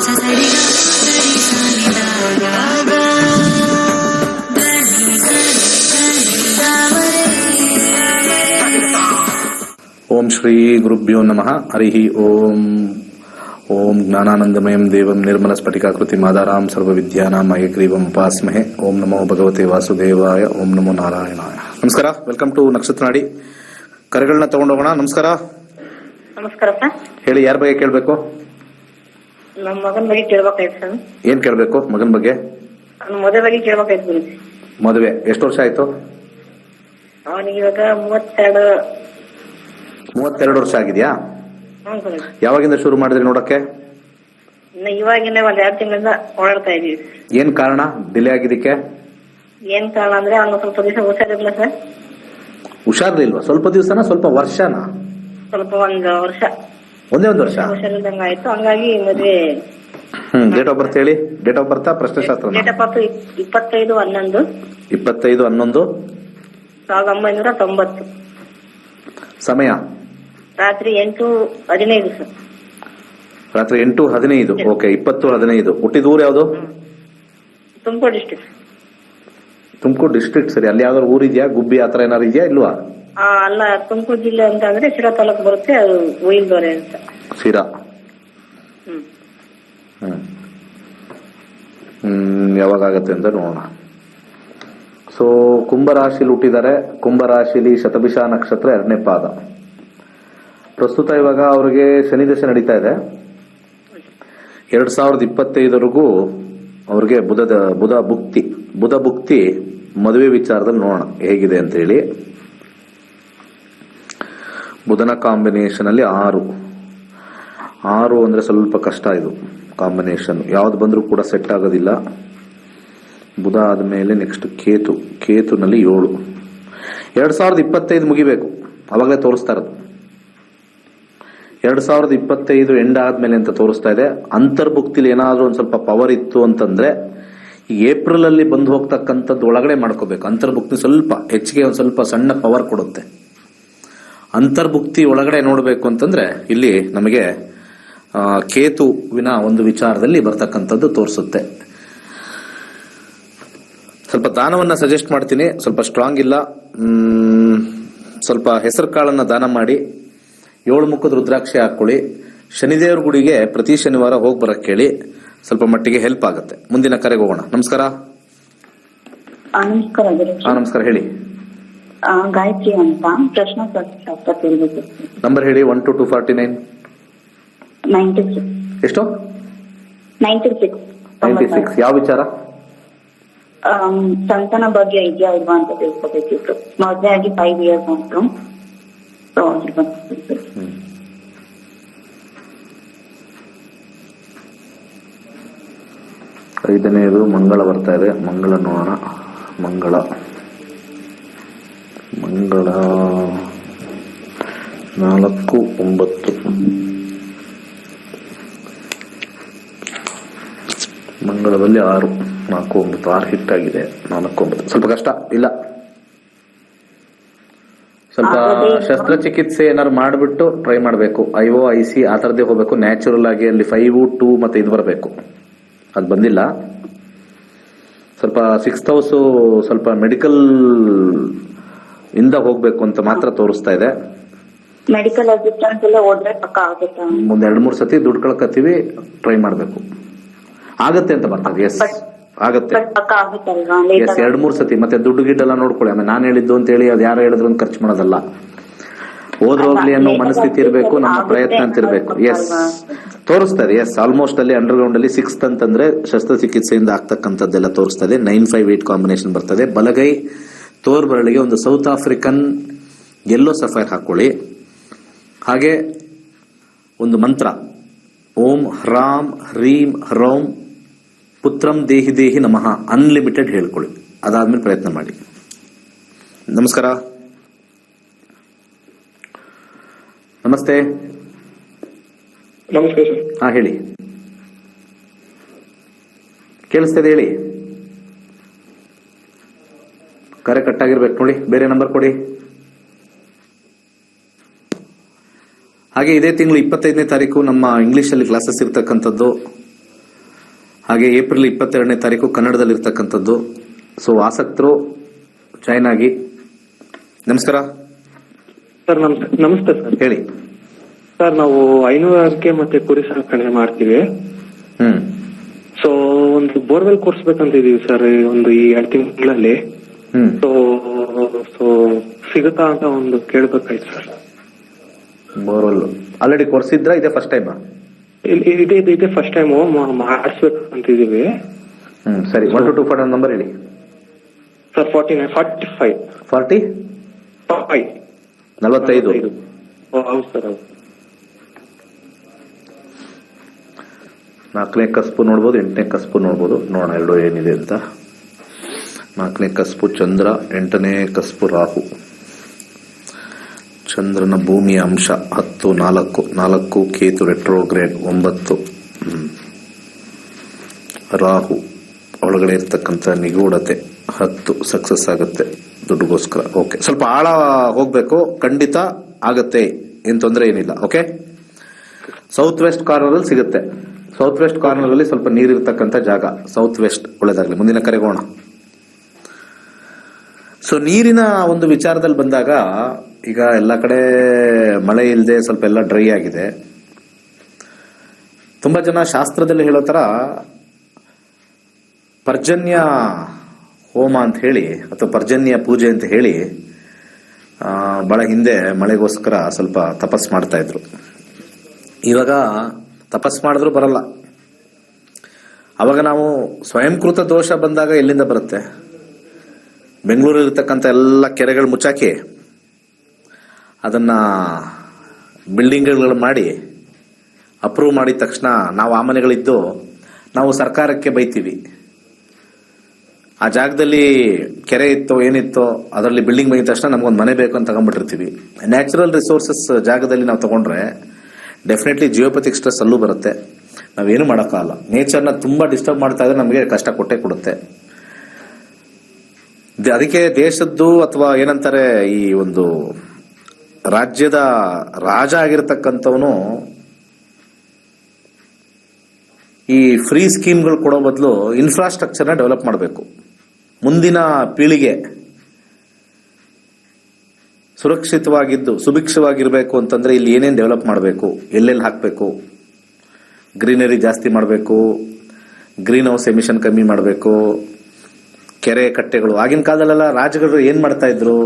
ಓಂ ಶ್ರೀ ಗುರುಭ್ಯೋ ನಮಃ. ಹರಿ ಓಂ. ಓಂ ಜ್ಞಾನಾನಂದಮಯಂ ದೇವಂ ನಿರ್ಮಲ ಸ್ಫಟಿಕಾಕೃತಿ ಮಾದಾರಾಂ ಸರ್ವವಿದ್ಯಾನಾಂ ಮಯಗ್ರೀವಂ ಉಪಾಸ್ಮಹೆ. ಓಂ ನಮೋ ಭಗವತೆ ವಾಸುದೇವಾಯ. ಓಂ ನಮೋ ನಾರಾಯಣಾಯ. ನಮಸ್ಕಾರ. ವೆಲ್ಕಮ್ ಟು ನಕ್ಷತ್ರ ನಾಡಿ. ಕರೆಗಳನ್ನ ತಗೊಂಡೋಗೋಣ. ನಮಸ್ಕಾರ. ನಮಸ್ಕಾರ ಸರ್. ಹೇಳಿ, ಯಾರ ಬಗ್ಗೆ ಕೇಳಬೇಕು? ನಮ್ಮ ಮಗನ ಬಗ್ಗೆ ಕೇಳ್ಬೇಕಾಯ್ತು ಸರ್. ಏನ್ ಕೇಳಬೇಕು? ಮಗನ ಬಗ್ಗೆ ಮದುವೆ ಬಗ್ಗೆ ಕೇಳ್ಬೇಕಾಯ್ತು ಗುರುಜಿ. ಮದುವೆ ಎಷ್ಟು ವರ್ಷ ಆಯ್ತು? ಅವನಿಗೆ ಇವಾಗ 32 ವರ್ಷ ಆಗಿದ್ಯಾ? ಹ್ಞೂ ಗುರುಜಿ. ಯಾವಾಗಿಂದ ಶುರು ಮಾಡಿದ್ರಿ ನೋಡಕ್ಕೆ? ಇವಾಗಿನ ಒಂದ್ 2 ತಿಂಗಳಿಂದ ಓಡಾಡ್ತಾ ಇದೀವಿ. ಏನ್ ಕಾರಣ ಡಿಲೇ ಆಗಿದ್ದಕ್ಕೆ? ಏನ್ ಕಾರಣ ಅಂದ್ರೆ ಅವ್ನು ಸ್ವಲ್ಪ ದಿವಸ ಹುಷಾರಿರ್ಲಿಲ್ಲ ಸರ್. ಹುಷಾರ್ಲಿಲ್ವಾ? ಸ್ವಲ್ಪ ದಿವಸನ ಸ್ವಲ್ಪ ವರ್ಷನಾ? ಸ್ವಲ್ಪ ಒಂದ್ ವರ್ಷ. ಒಂದೇ ಒಂದು ವರ್ಷ ಹುಷಾರಿಲ್ದಂಗ ಆಯ್ತು. ಹಂಗಾಗಿ ಮದ್ವೆ. ಡೇಟ್ ಆಫ್ ಬರ್ತ್ ಹೇಳಿ. ಡೇಟ್ ಆಫ್ ಬರ್ತಾ ಪ್ರಶ್ನೆಶಾಸ್ತ್ರ? Date of birth 25/11 1990. ಸಮಯ ರಾತ್ರಿ 8:15 ಸರ್. ರಾತ್ರಿ 8:15. ಓಕೆ. 20:15. ಹುಟ್ಟಿದ ಊರು ಯಾವ್ದು? ತುಮಕೂರು ಡಿಸ್ಟ್ರಿಕ್ಟ್. ತುಮಕೂರು ಡಿಸ್ಟ್ರಿಕ್ಟ್. ಸರಿ. ಅಲ್ಲಿ ಯಾವ್ದಾದ್ರು ಊರಿದ್ಯಾ? ಗುಬ್ಬಿ ಆತರ ಏನಾರು ಇದೆಯಾ ಇಲ್ವಾ? ಅಲ್ಲ, ತುಮಕೂರು ಜಿಲ್ಲೆ ಅಂತ ಅಂದ್ರೆ ಶಿರಾ ತಾಲೂಕು ಬರುತ್ತೆ. ಅದು ಉಯಿಲ್ದೊರೆ ಅಂತ. ಶಿರಾ. ಯಾವಾಗ ಆಗತ್ತೆ ಅಂತ ನೋಡೋಣ. ಸೊ ಕುಂಭರಾಶಿಲಿ ಹುಟ್ಟಿದ್ದಾರೆ. ಕುಂಭರಾಶಿಲಿ ಶತಭಿಷ ನಕ್ಷತ್ರ 2ನೇ ಪಾದ. ಪ್ರಸ್ತುತ ಇವಾಗ ಅವ್ರಿಗೆ ಶನಿ ದಶೆ ನಡೀತಾ ಇದೆ. 2025ವರೆಗೂ ಅವ್ರಿಗೆ ಬುಧ ಭುಕ್ತಿ ಮದುವೆ ವಿಚಾರದಲ್ಲಿ ನೋಡೋಣ ಹೇಗಿದೆ ಅಂತ ಹೇಳಿ. ಬುಧನ ಕಾಂಬಿನೇಷನ್ ಅಲ್ಲಿ 6 ಅಂದ್ರೆ ಸ್ವಲ್ಪ ಕಷ್ಟ. ಇದು ಕಾಂಬಿನೇಷನ್ ಯಾವ್ದು ಬಂದ್ರೂ ಕೂಡ ಸೆಟ್ ಆಗೋದಿಲ್ಲ. ಬುಧ ಆದ್ಮೇಲೆ ನೆಕ್ಸ್ಟ್ ಕೇತುನಲ್ಲಿ 7. 2025 ಮುಗಿಬೇಕು, ಅವಾಗಲೇ ತೋರಿಸ್ತಾ ಇರೋದು. 2025 ಎಂಡ್ ಆದ್ಮೇಲೆ ಅಂತ ತೋರಿಸ್ತಾ ಇದೆ. ಅಂತರ್ಭುಕ್ತಿಲಿ ಏನಾದ್ರೂ ಒಂದ್ ಸ್ವಲ್ಪ ಪವರ್ ಇತ್ತು ಅಂತಂದ್ರೆ ಈ ಏಪ್ರಿಲ್ ಅಲ್ಲಿ ಬಂದು ಹೋಗ್ತಕ್ಕಂಥದ್ದು ಒಳಗಡೆ ಮಾಡ್ಕೋಬೇಕು. ಅಂತರ್ಭುಕ್ತಿ ಸ್ವಲ್ಪ ಹೆಚ್ಚಿಗೆ ಒಂದ್ ಸ್ವಲ್ಪ ಸಣ್ಣ ಪವರ್ ಕೊಡುತ್ತೆ. ಅಂತರ್ಭುಕ್ತಿ ಒಳಗಡೆ ನೋಡ್ಬೇಕು ಅಂತಂದ್ರೆ ಇಲ್ಲಿ ನಮಗೆ ಕೇತುವಿನ ಒಂದು ವಿಚಾರದಲ್ಲಿ ಬರ್ತಕ್ಕಂಥದ್ದು ತೋರಿಸುತ್ತೆ. ಸ್ವಲ್ಪ ದಾನವನ್ನ ಸಜೆಸ್ಟ್ ಮಾಡ್ತೀನಿ. ಸ್ವಲ್ಪ ಸ್ಟ್ರಾಂಗ್ ಇಲ್ಲ. ಸ್ವಲ್ಪ ಹೆಸರು ಕಾಳನ್ನ ದಾನ ಮಾಡಿ 7 ಮುಖದ ರುದ್ರಾಕ್ಷಿ ಹಾಕೊಳ್ಳಿ. ಶನಿದೇವ್ರ ಗುಡಿಗೆ ಪ್ರತಿ ಶನಿವಾರ ಹೋಗಿ ಬರಕ್ ಕೇಳಿ. ಸ್ವಲ್ಪ ಮಟ್ಟಿಗೆ ಹೆಲ್ಪ್ ಆಗುತ್ತೆ. ಮುಂದಿನ ಕರೆಗೆ ಹೋಗೋಣ. ನಮಸ್ಕಾರ. ನಮಸ್ಕಾರ. ಹೇಳಿ. ಗಾಯತ್ರಿ ಅಂತ ಪ್ರಶ್ನೆ ಕೇಳಬೇಕು. ನಂಬರ್ ಹೇಳಿ. 1 to 249. 96. ಎಷ್ಟು? 96. ಯಾವ ವಿಚಾರ? ಸಂತಾನ ಬಗ್ಗೆ ಇದೆಯಾ ಇಲ್ವಾ ಅಂತ ತಿಳ್ಕೊಬೇಕಿತ್ತು. ಮದುವೆ ಆಗಿ 5 years ಆಯ್ತು. ಐದನೇದು ಮಂಗಳ ಬರ್ತಾ ಇದೆ. ಮಂಗಳ ನೋಡೋಣ. ಮಂಗಳ 4-9. ಮಂಗಳದಲ್ಲಿ 6-4-9 ಹಿಟ್ ಆಗಿದೆ. 4-9 ಸ್ವಲ್ಪ ಕಷ್ಟ ಇಲ್ಲ. ಸ್ವಲ್ಪ ಶಸ್ತ್ರಚಿಕಿತ್ಸೆ ಏನಾದ್ರು ಮಾಡಿಬಿಟ್ಟು ಟ್ರೈ ಮಾಡಬೇಕು. IOIC ಆ ತರದೇ ಹೋಗ್ಬೇಕು. ನ್ಯಾಚುರಲ್ ಆಗಿ ಅಲ್ಲಿ 5, 2 ಮತ್ತೆ ಇದು ಬರಬೇಕು. ಅದು ಬಂದಿಲ್ಲ. ಸ್ವಲ್ಪ 6th house ಸ್ವಲ್ಪ ಮೆಡಿಕಲ್ ಇಂದ ಹೋಗ್ಬೇಕು ಅಂತ ಮಾತ್ರ ತೋರಿಸ್ತಾ ಇದೆ. ಮೆಡಿಕಲ್ ಅಸಿಸ್ಟೆಂಟ್ ಎಲ್ಲ ಹೋದ್ರೆ ಪಕ್ಕ ಆಗುತ್ತೆ. ಮುಂದೆ 2-3 ಸತಿ ದುಡ್ಡು ಕಳ್ಕತ್ತೀವಿ. ಟ್ರೈ ಮಾಡ್ಬೇಕು. ಆಗತ್ತೆ ಅಂತ ಬರ್ತದೆ. ಎಸ್ ಆಗತ್ತೆ. ಎಸ್ 2-3 ಸತಿ. ಮತ್ತೆ ದುಡ್ಡು ಗಿಡ್ಡೆಲ್ಲ ನೋಡ್ಕೊಳ್ಳಿ. ಆಮೇಲೆ ನಾನು ಹೇಳಿದ್ದು ಅಂತ ಹೇಳಿ ಅದು ಯಾರು ಹೇಳಿದ್ರು ಅಂತ ಖರ್ಚು ಮಾಡೋದಲ್ಲ. ಹೋಗ್ಲಿ ಅನ್ನೋ ಮನಸ್ಥಿತಿ ಇರಬೇಕು. ನಮ್ಮ ಪ್ರಯತ್ನ ಅಂತ ಇರಬೇಕು. ಎಸ್ ತೋರಿಸ್ತದೆ. ಎಸ್ ಆಲ್ಮೋಸ್ಟ್ ಅಲ್ಲಿ ಅಂಡರ್ಗ್ರೌಂಡ್ ಅಲ್ಲಿ 6th ಅಂತಂದ್ರೆ ಶಸ್ತ್ರಚಿಕಿತ್ಸೆಯಿಂದ ಆಗ್ತಕ್ಕಂಥದ್ದೆಲ್ಲ ತೋರಿಸ್ತದೆ. 9-5-8 ಕಾಂಬಿನೇಷನ್ ಬರ್ತದೆ. ಬಲಗೈ ತೋರ್ಬರಳಿಗೆ ಒಂದು ಸೌತ್ ಆಫ್ರಿಕನ್ ಯೆಲ್ಲೋ ಸಫೈರ್ ಹಾಕೊಳ್ಳಿ. ಹಾಗೆ ಒಂದು ಮಂತ್ರ ಓಂ ಹ್ರಾಂ ಹ್ರೀಂ ಹ್ರೌಂ ಪುತ್ರಂ ದೇಹಿ ದೇಹಿ ನಮಃ ಅನ್ಲಿಮಿಟೆಡ್ ಹೇಳ್ಕೊಳ್ಳಿ. ಅದಾದ್ಮೇಲೆ ಪ್ರಯತ್ನ ಮಾಡಿ. ನಮಸ್ಕಾರ. ನಮಸ್ತೆ. ನಮಸ್ತೆ. ಹಾ ಹೇಳಿ. ಕೇಳಿಸ್ತದೆ ಹೇಳಿ. ಕರೆ ಕಟ್ಟಾಗಿರ್ಬೇಕು ನೋಡಿ. ಬೇರೆ ನಂಬರ್ ಕೊಡಿ. ಹಾಗೆ ಇದೇ ತಿಂಗಳು 25ನೇ ತಾರೀಕು ನಮ್ಮ ಇಂಗ್ಲಿಷ್ ಅಲ್ಲಿ ಕ್ಲಾಸಸ್ ಇರ್ತಕ್ಕಂಥದ್ದು. ಹಾಗೆ ಏಪ್ರಿಲ್ 22ನೇ ತಾರೀಕು ಕನ್ನಡದಲ್ಲಿ ಇರ್ತಕ್ಕಂಥದ್ದು. ಸೊ ಆಸಕ್ತರು ಜಾಯ್ನ್ ಆಗಿ. ನಮಸ್ಕಾರ ಸರ್. ನಮಸ್ತೆ ಸರ್. ಹೇಳಿ ಸರ್, ನಾವು ಹೈನುಗಾರಿಕೆ ಮತ್ತೆ ಕುರಿ ಸಾಕಣೆ ಮಾಡ್ತೀವಿ. ಸೊ ಒಂದು ಬೋರ್ವೆಲ್ ಕೊರ್ಸ್ಬೇಕಂತ ಇದೀವಿ ಸರ್, ಒಂದು ಈ 2 ತಿಂಗಳಲ್ಲಿ. ಸೊ ಸಿಗುತ್ತಾ ಅಂತ ಒಂದು ಕೇಳ್ಬೇಕಾಯ್ತು ಸರ್. ಬೋರ್ವೆಲ್ ಆಲ್ರೆಡಿ ಕೊರ್ಸಿದ್ರ? ಇದೇ ಫಸ್ಟ್ ಟೈಮ್? ಇದೆ ಫಸ್ಟ್ ಟೈಮ್ ಮಾಡಿಸ್ಬೇಕಂತಿದೀವಿ. ಸರಿ, 1 to 2 ಫೋನ್ ನಂಬರ್ ಹೇಳಿ ಸರ್. 45 45. ಹೌದು ಸರ್. ಹೌದು. 4ನೇ ಕಸ್ಪು ನೋಡ್ಬೋದು, 8ನೇ ಕಸ್ಪು ನೋಡ್ಬೋದು. ನೋಡೋಣ ಎರಡು ಏನಿದೆ ಅಂತ. 4ನೇ ಕಸ್ಪು ಚಂದ್ರ, 8ನೇ ಕಸ್ಪು ರಾಹು. ಚಂದ್ರನ ಭೂಮಿಯ ಅಂಶ 10, 4 ಕೇತು ರೆಟ್ರೋಗ್ರೇಡ್ 9. ರಾಹು ಒಳಗಡೆ ಇರ್ತಕ್ಕಂಥ ನಿಗೂಢತೆ 10 ಸಕ್ಸಸ್ ಆಗುತ್ತೆ ದುಡ್ಡುಗೋಸ್ಕರ. ಓಕೆ, ಸ್ವಲ್ಪ ಆಳ ಹೋಗ್ಬೇಕು, ಖಂಡಿತ ಆಗತ್ತೆ, ಏನ್ ತೊಂದರೆ ಏನಿಲ್ಲ. ಓಕೆ, ಸೌತ್ ವೆಸ್ಟ್ ಕಾರ್ನರ್ ಅಲ್ಲಿ ಸಿಗುತ್ತೆ. ಸೌತ್ ವೆಸ್ಟ್ ಕಾರ್ನರ್ ಅಲ್ಲಿ ಸ್ವಲ್ಪ ನೀರಿರ್ತಕ್ಕಂಥ ಜಾಗ. South west. ಒಳ್ಳೆದಾಗ್ಲಿ. ಮುಂದಿನ ಕರೆಗೋಣ. ಸೊ ನೀರಿನ ಒಂದು ವಿಚಾರದಲ್ಲಿ ಬಂದಾಗ, ಈಗ ಎಲ್ಲ ಕಡೆ ಮಳೆ ಇಲ್ಲದೆ ಸ್ವಲ್ಪ ಎಲ್ಲ ಡ್ರೈ ಆಗಿದೆ. ತುಂಬಾ ಜನ ಶಾಸ್ತ್ರದಲ್ಲಿ ಹೇಳೋ ತರ ಪರ್ಜನ್ಯ ಹೋಮ ಅಂತ ಹೇಳಿ ಅಥವಾ ಪರ್ಜನ್ಯ ಪೂಜೆ ಅಂತ ಹೇಳಿ ಬಹಳ ಹಿಂದೆ ಮಳೆಗೋಸ್ಕರ ಸ್ವಲ್ಪ ತಪಸ್ ಮಾಡ್ತಾ ಇದ್ರು. ಇವಾಗ ತಪಸ್ ಮಾಡಿದ್ರು ಬರಲ್ಲ. ಅವಾಗ ನಾವು ಸ್ವಯಂಕೃತ ದೋಷ ಬಂದಾಗ ಎಲ್ಲಿಂದ ಬರುತ್ತೆ? ಬೆಂಗಳೂರಲ್ಲಿರ್ತಕ್ಕಂಥ ಎಲ್ಲ ಕೆರೆಗಳು ಮುಚ್ಚಾಕಿ ಅದನ್ನ ಬಿಲ್ಡಿಂಗ್ಗಳು ಮಾಡಿ ಅಪ್ರೂವ್ ಮಾಡಿದ ತಕ್ಷಣ ನಾವು ಆ ಮನೆಗಳಿದ್ದು ನಾವು ಸರ್ಕಾರಕ್ಕೆ ಬೈತೀವಿ. ಆ ಜಾಗದಲ್ಲಿ ಕೆರೆ ಇತ್ತೋ ಏನಿತ್ತೋ ಅದರಲ್ಲಿ ಬಿಲ್ಡಿಂಗ್ ಬಂದಿದ ತಕ್ಷಣ ನಮ್ಗೊಂದು ಮನೆ ಬೇಕು ಅಂತ ತಗೊಂಡ್ಬಿಟ್ಟಿರ್ತೀವಿ. ನ್ಯಾಚುರಲ್ ರಿಸೋರ್ಸಸ್ ಜಾಗದಲ್ಲಿ ನಾವು ತಗೊಂಡ್ರೆ ಡೆಫಿನೆಟ್ಲಿ ಜಿಯೋಪಥಿಕ್ ಸ್ಟ್ರೆಸ್ ಅಲ್ಲೂ ಬರುತ್ತೆ. ನಾವೇನು ಮಾಡೋಕ್ಕಾಗಲ್ಲ. ನೇಚರ್ನ ತುಂಬಾ ಡಿಸ್ಟರ್ಬ್ ಮಾಡ್ತಾ ಇದ್ರೆ ನಮಗೆ ಕಷ್ಟ ಕೊಟ್ಟೆ ಕೊಡುತ್ತೆ. ಅದಕ್ಕೆ ದೇಶದ್ದು ಅಥವಾ ಏನಂತಾರೆ ಈ ಒಂದು ರಾಜ್ಯದ ರಾಜ ಆಗಿರ್ತಕ್ಕಂಥವನು ಈ ಫ್ರೀ ಸ್ಕೀಮ್ಗಳು ಕೊಡೋ ಬದಲು ಇನ್ಫ್ರಾಸ್ಟ್ರಕ್ಚರ್ನ ಡೆವಲಪ್ ಮಾಡಬೇಕು. ಮುಂದಿನ ಪೀಳಿಗೆ ಸುರಕ್ಷಿತವಾಗಿದ್ದು ಸುಭಿಕ್ಷವಾಗಿರ್ಬೇಕು ಅಂತಂದ್ರೆ ಇಲ್ಲಿ ಏನೇನು ಡೆವಲಪ್ ಮಾಡಬೇಕು, ಎಲ್ಲೆಲ್ಲಿ ಹಾಕಬೇಕು, ಗ್ರೀನರಿ ಜಾಸ್ತಿ ಮಾಡಬೇಕು, ಗ್ರೀನ್ ಹೌಸ್ ಎಮಿಷನ್ ಕಮ್ಮಿ ಮಾಡಬೇಕು, ಕೆರೆ ಕಟ್ಟೆಗಳು. ಆಗಿನ ಕಾಲದಲ್ಲೆಲ್ಲ ರಾಜಗಳು ಏನ್ ಮಾಡ್ತಾ ಇದ್ರು?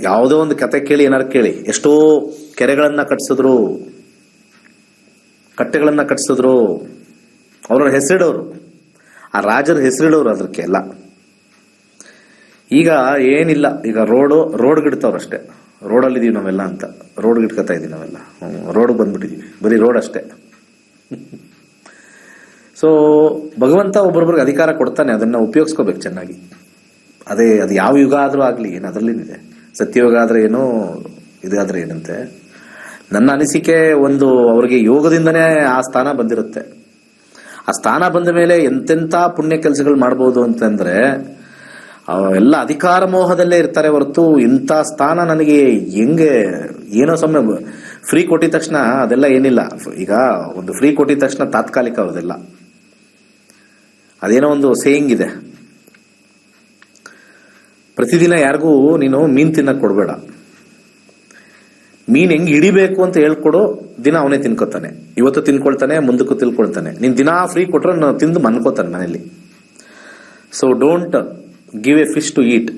ಯಾವುದೋ ಒಂದು ಕತೆ ಕೇಳಿ, ಏನಾರು ಕೇಳಿ, ಎಷ್ಟೋ ಕೆರೆಗಳನ್ನ ಕಟ್ಸಿದ್ರು, ಕಟ್ಟೆಗಳನ್ನ ಕಟ್ಸಿದ್ರು. ಅವ್ರ ಹೆಸರಿಡೋರು, ಆ ರಾಜರ ಹೆಸರಿಡೋರು ಅದಕ್ಕೆ ಎಲ್ಲ. ಈಗ ಏನಿಲ್ಲ, ಈಗ ರೋಡ್ ಗಿಡ್ತಾವ್ರಷ್ಟೇ. ರೋಡಲ್ಲಿ ಇದೀವಿ ನಾವೆಲ್ಲ ಅಂತ ರೋಡ್ ಗಿಡ್ಕತಾ ಇದೀವಿ ನಾವೆಲ್ಲ. ರೋಡ್ ಬಂದ್ಬಿಟ್ಟಿದೀವಿ, ಬರೀ ರೋಡ್ ಅಷ್ಟೇ. ಸೊ ಭಗವಂತ ಒಬ್ಬೊಬ್ರಿಗೆ ಅಧಿಕಾರ ಕೊಡ್ತಾನೆ, ಅದನ್ನ ಉಪಯೋಗಿಸ್ಕೋಬೇಕು ಚೆನ್ನಾಗಿ. ಅದು ಯಾವ ಯುಗ ಆದ್ರೂ ಆಗ್ಲಿ, ಏನು ಅದರಲ್ಲಿದೆ. ಸತ್ಯಯುಗ ಆದ್ರೆ ಏನೋ, ಇದಾದ್ರೆ ಏನಂತೆ. ನನ್ನ ಅನಿಸಿಕೆ ಒಂದು, ಅವ್ರಿಗೆ ಯೋಗದಿಂದನೇ ಆ ಸ್ಥಾನ ಬಂದಿರುತ್ತೆ. ಆ ಸ್ಥಾನ ಬಂದ ಮೇಲೆ ಎಂತೆಂಥ ಪುಣ್ಯ ಕೆಲಸಗಳು ಮಾಡ್ಬೋದು ಅಂತಂದ್ರೆ ಎಲ್ಲ ಅಧಿಕಾರ ಮೋಹದಲ್ಲೇ ಇರ್ತಾರೆ ಹೊರತು ಇಂಥ ಸ್ಥಾನ ನನಗೆ ಹೆಂಗೆ ಏನೋ ಸುಮ್ಮನೆ ಫ್ರೀ ಕೊಟ್ಟಿದ ತಕ್ಷಣ ಅದೆಲ್ಲ ಏನಿಲ್ಲ. ಈಗ ಒಂದು ಫ್ರೀ ಕೊಟ್ಟಿದ ತಕ್ಷಣ ತಾತ್ಕಾಲಿಕ ಅದೆಲ್ಲ. ಅದೇನೋ ಒಂದು ಸೇಯಿಂಗ್ ಇದೆ, ಪ್ರತಿದಿನ ಯಾರಿಗೂ ನೀನು ಮೀನ್ ತಿನ್ನಕ್ ಕೊಡ್ಬೇಡ, ಮೀನ್ ಹೆಂಗ್ ಹಿಡಿಬೇಕು ಅಂತ ಹೇಳ್ಕೊಡು, ದಿನ ಅವನೇ ತಿನ್ಕೋತಾನೆ. ಇವತ್ತು ತಿನ್ಕೊಳ್ತಾನೆ, ಮುಂದಕ್ಕೂ ತಿಳ್ಕೊಳ್ತಾನೆ. ನೀನ್ ದಿನ ಫ್ರೀ ಕೊಟ್ರೆ ತಿಂದು ಮನ್ಕೋತಾನೆ ಮನೇಲಿ. So don't give a fish to eat.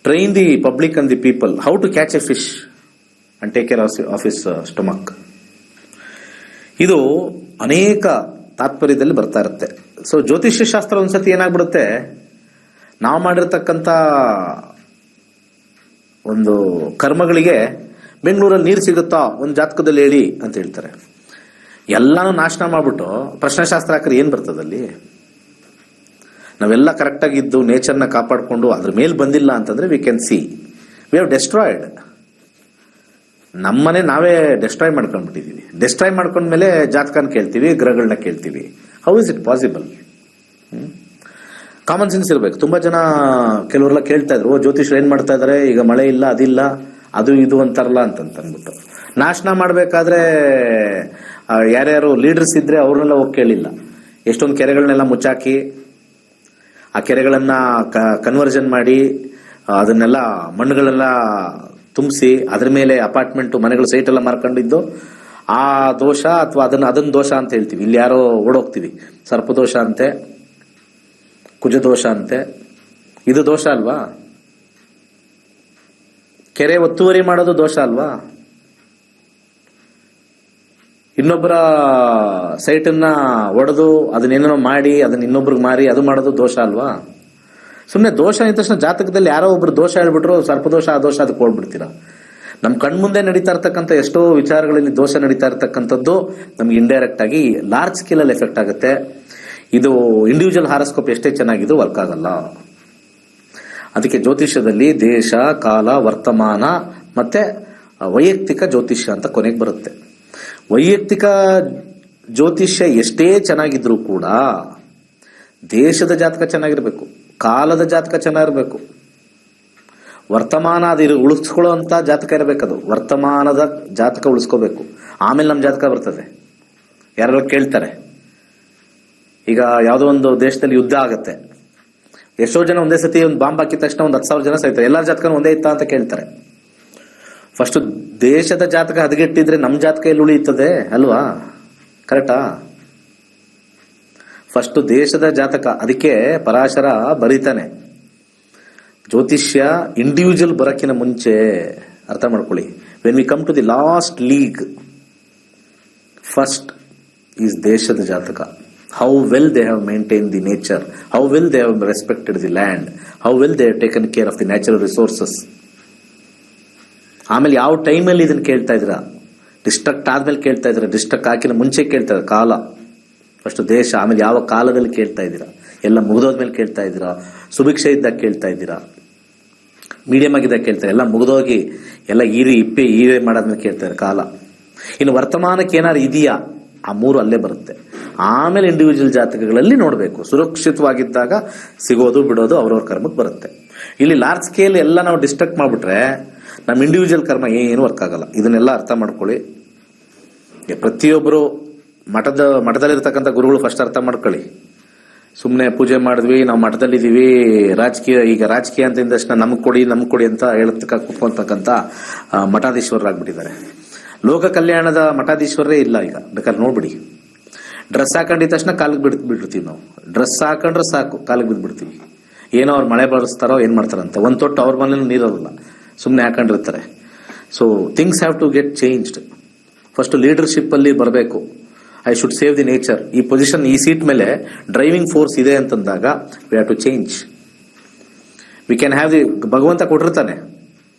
Train the public and the people how to catch a fish and take care of his stomach. ಇದು ಅನೇಕ ತಾತ್ಪರ್ಯದಲ್ಲಿ ಬರ್ತಾ ಇರುತ್ತೆ. ಸೊ ಜ್ಯೋತಿಷ್ಯ ಶಾಸ್ತ್ರ ಒಂದ್ಸತಿ ಏನಾಗ್ಬಿಡುತ್ತೆ, ನಾವು ಮಾಡಿರ್ತಕ್ಕಂಥ ಒಂದು ಕರ್ಮಗಳಿಗೆ ಬೆಂಗಳೂರಲ್ಲಿ ನೀರು ಸಿಗುತ್ತಾ ಒಂದು ಜಾತಕದಲ್ಲಿ ಹೇಳಿ ಅಂತ ಹೇಳ್ತಾರೆ. ಎಲ್ಲಾನು ನಾಶನ ಮಾಡ್ಬಿಟ್ಟು ಪ್ರಶ್ನೆಶಾಸ್ತ್ರ ಹಾಕಿದ್ರೆ ಏನ್ ಬರ್ತದಲ್ಲಿ? ನಾವೆಲ್ಲ ಕರೆಕ್ಟ್ ಆಗಿದ್ದು ನೇಚರ್ನ ಕಾಪಾಡಿಕೊಂಡು ಅದ್ರ ಮೇಲೆ ಬಂದಿಲ್ಲ ಅಂತಂದ್ರೆ we can see we have destroyed. ನಮ್ಮನೆ ನಾವೇ ಡೆಸ್ಟ್ರಾಯ್ ಮಾಡ್ಕೊಂಡ್ಬಿಟ್ಟಿದೀವಿ. ಡೆಸ್ಟ್ರಾಯ್ ಮಾಡ್ಕೊಂಡ್ಮೇಲೆ ಜಾತಕನ ಕೇಳ್ತೀವಿ, ಗ್ರಹಗಳನ್ನ ಕೇಳ್ತೀವಿ. How is it possible? Common sense ಇರ್ಬೇಕು. ತುಂಬಾ ಜನ ಕೆಲವರೆಲ್ಲ ಕೇಳ್ತಾ ಇದ್ರು, ಜ್ಯೋತಿಷ್ಯರು ಏನ್ ಮಾಡ್ತಾ ಇದಾರೆ, ಈಗ ಮಳೆ ಇಲ್ಲ, ಅದಿಲ್ಲ, ಅದು ಇದು ಅಂತಾರಲ್ಲ ಅಂತಂದ್ಬಿಟ್ಟು. ನಾಶನ ಮಾಡ್ಬೇಕಾದ್ರೆ ಯಾರ್ಯಾರು ಲೀಡರ್ಸ್ ಇದ್ರೆ ಅವ್ರನ್ನೆಲ್ಲ ಹೋಗಿ ಕೇಳಿಲ್ಲ. ಎಷ್ಟೊಂದು ಕೆರೆಗಳನ್ನೆಲ್ಲ ಮುಚ್ಚಾಕಿ ಆ ಕೆರೆಗಳನ್ನ ಕನ್ವರ್ಷನ್ ಮಾಡಿ ಅದನ್ನೆಲ್ಲ ಮಣ್ಣುಗಳೆಲ್ಲ ತುಂಬಿಸಿ ಅದ್ರ ಮೇಲೆ ಅಪಾರ್ಟ್ಮೆಂಟ್ ಮನೆಗಳು ಸೈಟ್ ಎಲ್ಲ ಮಾರ್ಕೊಂಡಿದ್ದು ಆ ದೋಷ ಅಥವಾ ಅದನ್ನ ದೋಷ ಅಂತ ಹೇಳ್ತೀವಿ. ಇಲ್ಲಿ ಯಾರೋ ಓಡೋಗ್ತೀವಿ, ಸರ್ಪದೋಷ ಅಂತೆ, ಕುಜದೋಷ ಅಂತೆ. ಇದು ದೋಷ ಅಲ್ವಾ? ಕೆರೆ ಒತ್ತುವರಿ ಮಾಡೋದು ದೋಷ ಅಲ್ವಾ? ಇನ್ನೊಬ್ಬರ ಸೈಟನ್ನ ಒಡೆದು ಅದನ್ನೇನೋ ಮಾಡಿ ಅದನ್ನ ಇನ್ನೊಬ್ರಿಗೆ ಮಾರಿ ಅದು ಮಾಡೋದು ದೋಷ ಅಲ್ವಾ? ಸುಮ್ಮನೆ ದೋಷ ಅಂದ ತಕ್ಷಣ ಜಾತಕದಲ್ಲಿ ಯಾರೋ ಒಬ್ರು ದೋಷ ಹೇಳ್ಬಿಟ್ರು ಸರ್ಪದೋಷ ಆ ದೋಷ ಅದಕ್ಕೆ ಹೋಗ್ಬಿಡ್ತೀರಾ. ನಮ್ಮ ಕಣ್ಮುಂದೆ ನಡೀತಾ ಇರ್ತಕ್ಕಂಥ ಎಷ್ಟೋ ವಿಚಾರಗಳಲ್ಲಿ ದೋಷ ನಡೀತಾ ಇರ್ತಕ್ಕಂಥದ್ದು ನಮ್ಗೆ ಇಂಡೈರೆಕ್ಟ್ ಆಗಿ ಲಾರ್ಜ್ ಸ್ಕೇಲ್ ಅಲ್ಲಿ ಎಫೆಕ್ಟ್ ಆಗುತ್ತೆ. ಇದು ಇಂಡಿವಿಜುವಲ್ ಹಾರೋಸ್ಕೋಪ್ ಎಷ್ಟೇ ಚೆನ್ನಾಗಿದ್ರು ವರ್ಕ್ ಆಗಲ್ಲ. ಅದಕ್ಕೆ ಜ್ಯೋತಿಷ್ಯದಲ್ಲಿ ದೇಶ, ಕಾಲ, ವರ್ತಮಾನ ಮತ್ತೆ ವೈಯಕ್ತಿಕ ಜ್ಯೋತಿಷ್ಯ ಅಂತ ಕೊನೆಗೆ ಬರುತ್ತೆ. ವೈಯಕ್ತಿಕ ಜ್ಯೋತಿಷ್ಯ ಎಷ್ಟೇ ಚೆನ್ನಾಗಿದ್ರು ಕೂಡ ದೇಶದ ಜಾತಕ ಚೆನ್ನಾಗಿರ್ಬೇಕು, ಕಾಲದ ಜಾತಕ ಚೆನ್ನಾಗಿರ್ಬೇಕು, ವರ್ತಮಾನ ಅದು ಉಳಿಸ್ಕೊಳ್ಳೋ ಅಂತ ಜಾತಕ ಇರಬೇಕದು. ವರ್ತಮಾನದ ಜಾತಕ ಉಳಿಸ್ಕೋಬೇಕು, ಆಮೇಲೆ ನಮ್ಮ ಜಾತಕ ಬರ್ತದೆ. ಯಾರೆಲ್ಲ ಕೇಳ್ತಾರೆ, ಈಗ ಯಾವುದೋ ಒಂದು ದೇಶದಲ್ಲಿ ಯುದ್ಧ ಆಗತ್ತೆ, ಎಷ್ಟೋ ಜನ ಒಂದೇ ಸತಿ ಒಂದು ಬಾಂಬ್ ಹಾಕಿದ ತಕ್ಷಣ ಒಂದು 10,000 ಜನ ಸಾಯ್ತಾರೆ. ಎಲ್ಲರ ಜಾತಕ ಒಂದೇ ಇತ್ತ ಅಂತ ಕೇಳ್ತಾರೆ. ಫಸ್ಟ್ ದೇಶದ ಜಾತಕ ಹದಗೆಟ್ಟಿದ್ರೆ ನಮ್ಮ ಜಾತಕ ಎಲ್ಲಿ ಉಳಿಯುತ್ತದೆ ಅಲ್ವಾ? ಕರೆಕ್ಟಾ? ಫಸ್ಟ್ ದೇಶದ ಜಾತಕ. ಅದಕ್ಕೆ ಪರಾಶರ ಬರೀತಾನೆ, ಜ್ಯೋತಿಷ್ಯ ಇಂಡಿವಿಜುವಲ್ ಬರಕ್ಕಿನ ಮುಂಚೆ ಅರ್ಥ ಮಾಡ್ಕೊಳ್ಳಿ. When we come to the last league, first is ದೇಶದ ಜಾತಕ. How well they have maintained the nature, how well they have respected the land, how well they have taken care of the natural resources. ಆಮೇಲೆ ಯಾವ ಟೈಮಲ್ಲಿ ಇದನ್ನ ಕೇಳ್ತಾ ಇದ್ದೀರಾ? Destruct ಆದ್ಮೇಲೆ ಕೇಳ್ತಾ ಇದ್ದೀರಾ? ಡಿಸ್ಟ್ರಕ್ಟ್ ಹಾಕಿನ ಮುಂಚೆ ಕೇಳ್ತಾ ಇದ್ದೀರಾ? ಕಾಲ ಫಸ್ಟ್ ದೇಶ, ಆಮೇಲೆ ಯಾವ ಕಾಲದಲ್ಲಿ ಕೇಳ್ತಾ ಇದ್ದೀರಾ? ಎಲ್ಲ ಮುಗಿದೋದ್ಮೇಲೆ ಕೇಳ್ತಾ ಇದ್ದೀರಾ? ಸುಭಿಕ್ಷೆ ಇದ್ದಾಗ ಕೇಳ್ತಾ ಇದ್ದೀರಾ? ಮೀಡಿಯಂ ಆಗಿದ್ದಾಗ ಕೇಳ್ತಾರೆ? ಎಲ್ಲ ಮುಗಿದೋಗಿ ಎಲ್ಲ ಈರೆ ಮಾಡಾದ್ಮೇಲೆ ಕೇಳ್ತಾರೆ ಕಾಲ. ಇನ್ನು ವರ್ತಮಾನಕ್ಕೆ ಏನಾದ್ರು ಇದೆಯಾ? ಆ 3 ಅಲ್ಲೇ ಬರುತ್ತೆ. ಆಮೇಲೆ ಇಂಡಿವಿಜುವಲ್ ಜಾತಕಗಳಲ್ಲಿ ನೋಡಬೇಕು. ಸುರಕ್ಷಿತವಾಗಿದ್ದಾಗ ಸಿಗೋದು ಬಿಡೋದು ಅವ್ರವ್ರ ಕರ್ಮಕ್ಕೆ ಬರುತ್ತೆ. ಇಲ್ಲಿ ಲಾರ್ಜ್ ಸ್ಕೇಲ್ ಎಲ್ಲ ನಾವು ಡಿಸ್ಟ್ರಕ್ಟ್ ಮಾಡ್ಬಿಟ್ರೆ ನಮ್ಮ ಇಂಡಿವಿಜುವಲ್ ಕರ್ಮ ಏನು ವರ್ಕ್ ಆಗಲ್ಲ. ಇದನ್ನೆಲ್ಲ ಅರ್ಥ ಮಾಡ್ಕೊಳ್ಳಿ. ಪ್ರತಿಯೊಬ್ಬರು ಮಠದಲ್ಲಿರ್ತಕ್ಕಂಥ ಗುರುಗಳು ಫಸ್ಟ್ ಅರ್ಥ ಮಾಡ್ಕೊಳ್ಳಿ. ಸುಮ್ಮನೆ ಪೂಜೆ ಮಾಡಿದ್ವಿ, ನಾವು ಮಠದಲ್ಲಿದ್ದೀವಿ, ರಾಜಕೀಯ ಅಂತ ಇಂದಷ್ಟು ನಮ್ಗೆ ಕೊಡಿ ಅಂತ ಹೇಳತಕ್ಕ ಕುತ್ಕೊಳ್ತಕ್ಕಂಥ ಮಠಾಧೀಶ್ವರರಾಗ್ಬಿಟ್ಟಿದ್ದಾರೆ. ಲೋಕ ಕಲ್ಯಾಣದ ಮಠಾಧೀಶ್ವರರೇ ಇಲ್ಲ ಈಗ. ಬೇಕಾದ್ರೆ ನೋಡ್ಬಿಡಿ. ಡ್ರೆಸ್ ಹಾಕೊಂಡಿದ ತಕ್ಷಣ ಕಾಲಿಗೆ ಬಿಡ್ಬಿಡ್ತೀವಿ ನಾವು. ಡ್ರೆಸ್ ಹಾಕೊಂಡ್ರೆ ಸಾಕು ಕಾಲಿಗೆ ಬಿದ್ಬಿಡ್ತೀವಿ. ಏನೋ ಅವ್ರು ಮಳೆ ಬರೆಸ್ತಾರೋ ಏನ್ ಮಾಡ್ತಾರಂತೆ, ಒಂದ್ ತೊಟ್ಟು ಅವ್ರ ಮನೇಲಿ ನೀರಲ್ಲ, ಸುಮ್ಮನೆ ಹಾಕೊಂಡಿರ್ತಾರೆ. So things have to get changed. First leadership ಅಲ್ಲಿ ಬರಬೇಕು. I should save the nature. ಈ ಪೊಸಿಷನ್, ಈ ಸೀಟ್ ಮೇಲೆ ಡ್ರೈವಿಂಗ್ ಫೋರ್ಸ್ ಇದೆ ಅಂತಂದಾಗ we have to change. We can have the, ಭಗವಂತ ಕೊಟ್ಟಿರ್ತಾನೆ,